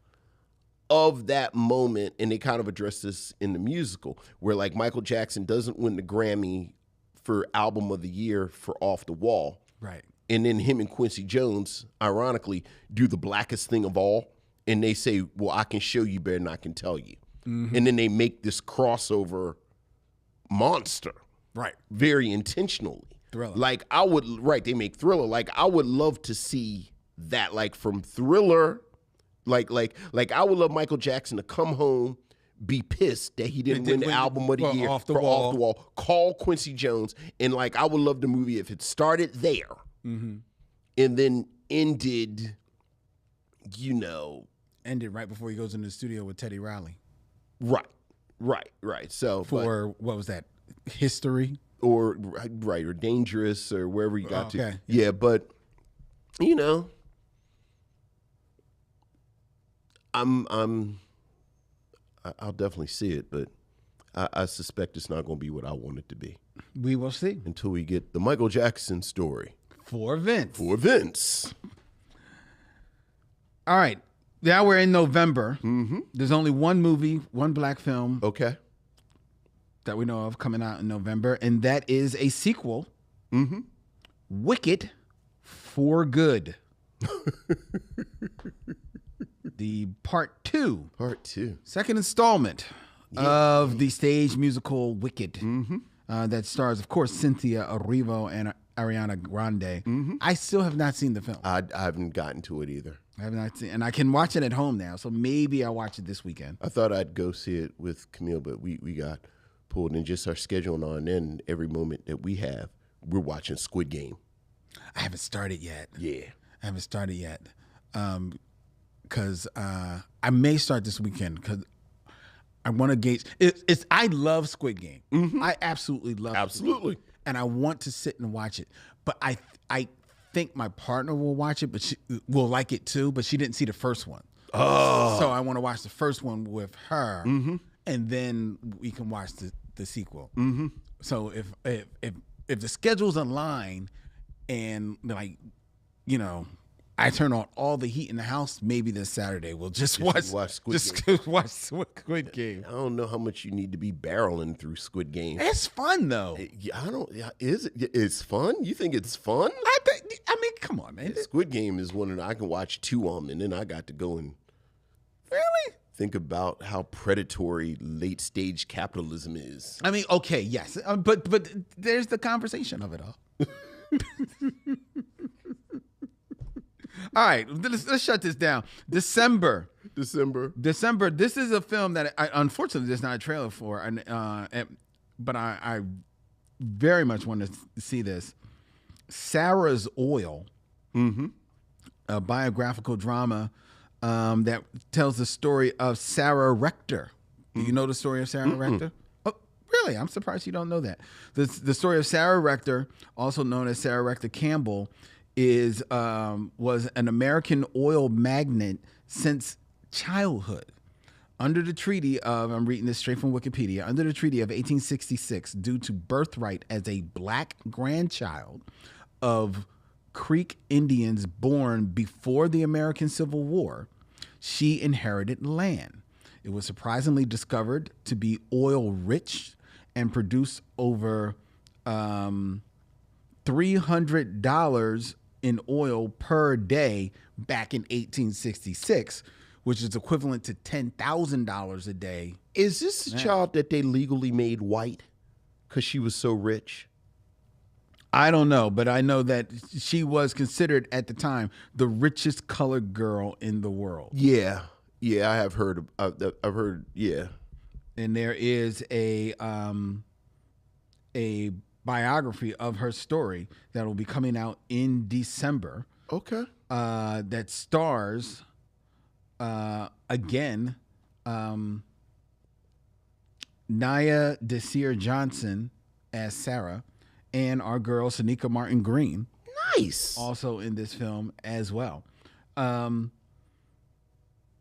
of that moment, and they kind of address this in the musical, where like Michael Jackson doesn't win the Grammy for Album of the Year for Off the Wall. Right. And then him and Quincy Jones, ironically, do the blackest thing of all. And they say, well, I can show you better than I can tell you. Mm-hmm. And then they make this crossover monster. Right. Very intentionally. Thriller. Like they make Thriller. Like I would love to see that, like from Thriller, like I would love Michael Jackson to come home, be pissed that he didn't win the Album of the Year Off the for Wall. Off the Wall. Call Quincy Jones, and like I would love the movie if it started there, and then ended, ended right before he goes into the studio with Teddy Riley. Right. So What was that? History or Dangerous or wherever you got to. Okay. Yeah, but I'll definitely see it, but I suspect it's not going to be what I want it to be. We will see. Until we get the Michael Jackson story. For Vince. All right. Now we're in November. Mm-hmm. There's only one movie, one black film. Okay. That we know of coming out in November, and that is a sequel. Mm-hmm. Wicked for Good. The part two. Second installment of the stage musical Wicked. Mm-hmm. That stars, of course, Cynthia Erivo and Ariana Grande. Mm-hmm. I still have not seen the film. I haven't gotten to it either. I have not seen, and I can watch it at home now, so maybe I'll watch it this weekend. I thought I'd go see it with Camille, but we got pulled in just our schedule on, and every moment that we have, we're watching Squid Game. I haven't started yet. Yeah. I haven't started yet. Because I may start this weekend because I want to gauge. I love Squid Game. Mm-hmm. I absolutely love it. And I want to sit and watch it. But I think my partner will watch it, but she will like it too, but she didn't see the first one. Oh. So I want to watch the first one with her, and then we can watch the sequel. Mm-hmm. So if the schedule's online and I turn on all the heat in the house, maybe this Saturday we'll just watch Squid Game. I don't know how much you need to be barreling through Squid Game. It's fun though. Is it? It's fun? You think it's fun? I mean, come on, man. Squid Game is one that I can watch two on, and then I got to go and really think about how predatory late stage capitalism is. I mean, okay, yes, but there's the conversation of it all. All right, let's shut this down. December. This is a film that unfortunately there's not a trailer for, but I very much want to see this. Sarah's Oil, a biographical drama that tells the story of Sarah Rector. Do you know the story of Sarah Rector? Oh, really? I'm surprised you don't know that. The story of Sarah Rector, also known as Sarah Rector Campbell, was an American oil magnate since childhood. Under the treaty of, I'm reading this straight from Wikipedia, under the treaty of 1866, due to birthright as a black grandchild of Creek Indians born before the American Civil War, she inherited land. It was surprisingly discovered to be oil rich and produce over $300 in oil per day back in 1866, which is equivalent to $10,000 a day. Is this a child that they legally made white because she was so rich? I don't know, but I know that she was considered at the time the richest colored girl in the world. Yeah, I have heard. I've heard. Yeah, and there is a biography of her story that will be coming out in December. Okay. That stars again Nia Desir Johnson as Sarah, and our girl Sonika Martin Green. Nice. Also in this film as well.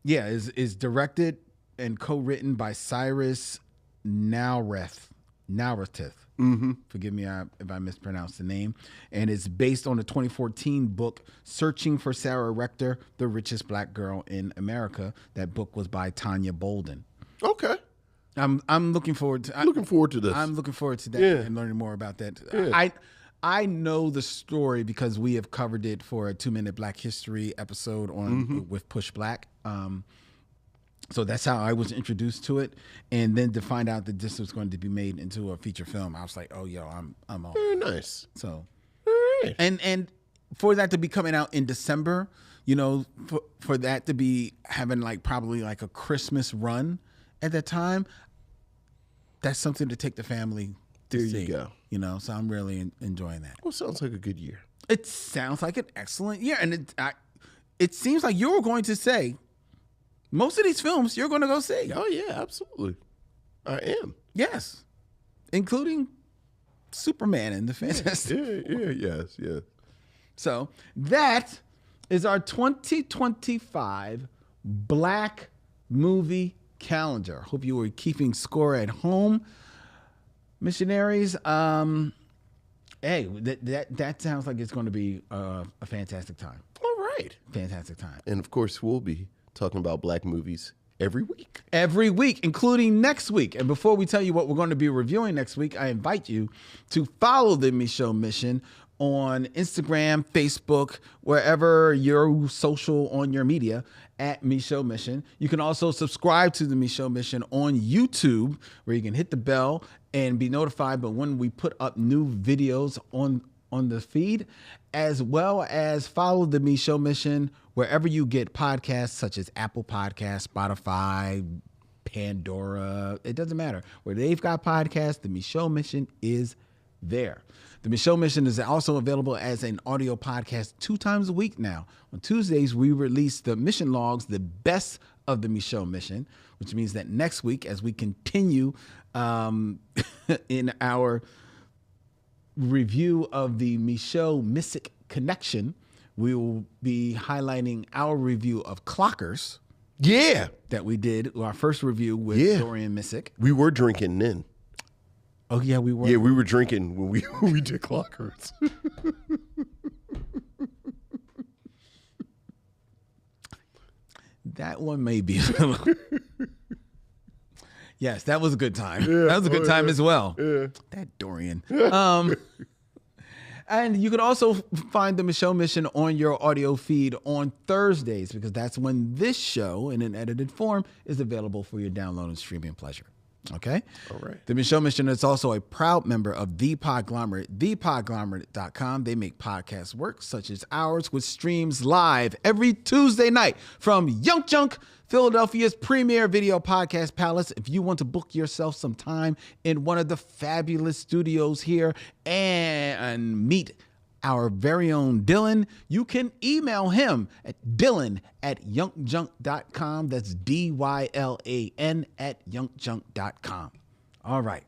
Is directed and co-written by Cyrus Nowreth. narrative. Forgive me if I mispronounced the name. And it's based on the 2014 book, Searching for Sarah Rector, The Richest Black Girl in America. That book was by Tanya Bolden. Okay. I'm looking forward to Looking forward to this. I'm looking forward to that and learning more about that. Yeah. I know the story because we have covered it for a 2-minute Black History episode on with Push Black. So that's how I was introduced to it, and then to find out that this was going to be made into a feature film, I was like, "Oh, yo, I'm on." Very nice. So, All right. and for that to be coming out in December, you know, for that to be having like probably like a Christmas run at that time, that's something to take the family to There see. you go. You know, so I'm really enjoying that. Well, sounds like a good year. It sounds like an excellent year, and it seems like you were going to say most of these films you're going to go see. Oh yeah, absolutely. I am. Yes, including Superman and the Fantastic. Yes. So that is our 2025 Black movie calendar. Hope you were keeping score at home, missionaries. Hey, that sounds like it's going to be a fantastic time. All right. Fantastic time. And of course, we'll be talking about Black movies every week. Every week, including next week. And before we tell you what we're going to be reviewing next week, I invite you to follow the Micheaux Mission on Instagram, Facebook, wherever you're social on your media at Micheaux Mission. You can also subscribe to the Micheaux Mission on YouTube, where you can hit the bell and be notified. But when we put up new videos on the feed, as well as follow the Micheaux Mission wherever you get podcasts, such as Apple Podcasts, Spotify, Pandora. It doesn't matter. Where they've got podcasts, the Micheaux Mission is there. The Micheaux Mission is also available as an audio podcast 2 times a week now. On Tuesdays, we release the mission logs, the best of the Micheaux Mission, which means that next week, as we continue in our review of the Micheaux Mystic Connection, we will be highlighting our review of Clockers. Yeah. That we did, our first review with Dorian Missick. We were drinking then. Oh, yeah, we were. Yeah, we were drinking when we did Clockers. That one may be a little... Yes, that was a good time. That was a good time as well. That Dorian. And you can also find the Micheaux Mission on your audio feed on Thursdays, because that's when this show in an edited form is available for your download and streaming pleasure. Okay? All right. The Micheaux Mission is also a proud member of The Podglomerate, thepodglomerate.com. They make podcast work such as ours, which streams live every Tuesday night from Young Junk, Philadelphia's premier video podcast palace. If you want to book yourself some time in one of the fabulous studios here and meet our very own Dylan, you can email him at dylan@youngjunk.com. That's DYLAN @youngjunk.com. All right.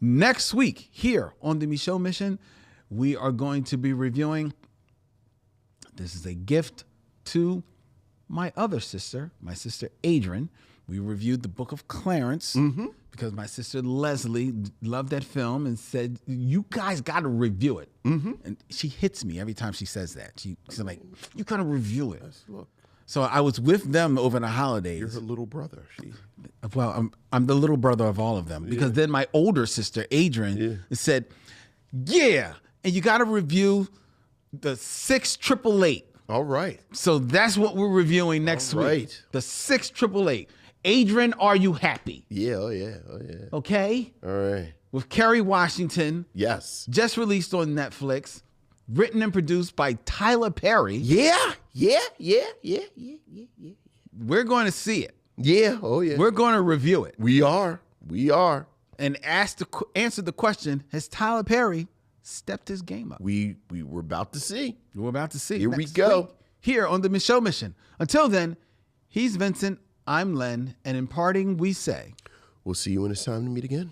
Next week here on the Micheaux Mission, we are going to be reviewing, this is a gift to my other sister, my sister Adrian. We reviewed the Book of Clarence because my sister Leslie loved that film and said, you guys got to review it. And she hits me every time she says that. She's like, you got to review it. Look, So I was with them over the holidays. you're her little brother. Well, I'm the little brother of all of them, because then my older sister Adrian said, yeah, and you got to review the 688. All right. So that's what we're reviewing next week. Right. The 688. Adrian, are you happy? Yeah. Oh yeah. Okay. All right. With Kerry Washington, Yes. just released on Netflix, written and produced by Tyler Perry. Yeah. We're going to see it. Yeah. Oh yeah. We're going to review it We are. and answer the question: has Tyler Perry stepped his game up? We were about to see. We're about to see. Here we next go. week here on the Micheaux Mission. Until then, he's Vincent. I'm Len, and in parting, we say, We'll see you when it's time to meet again.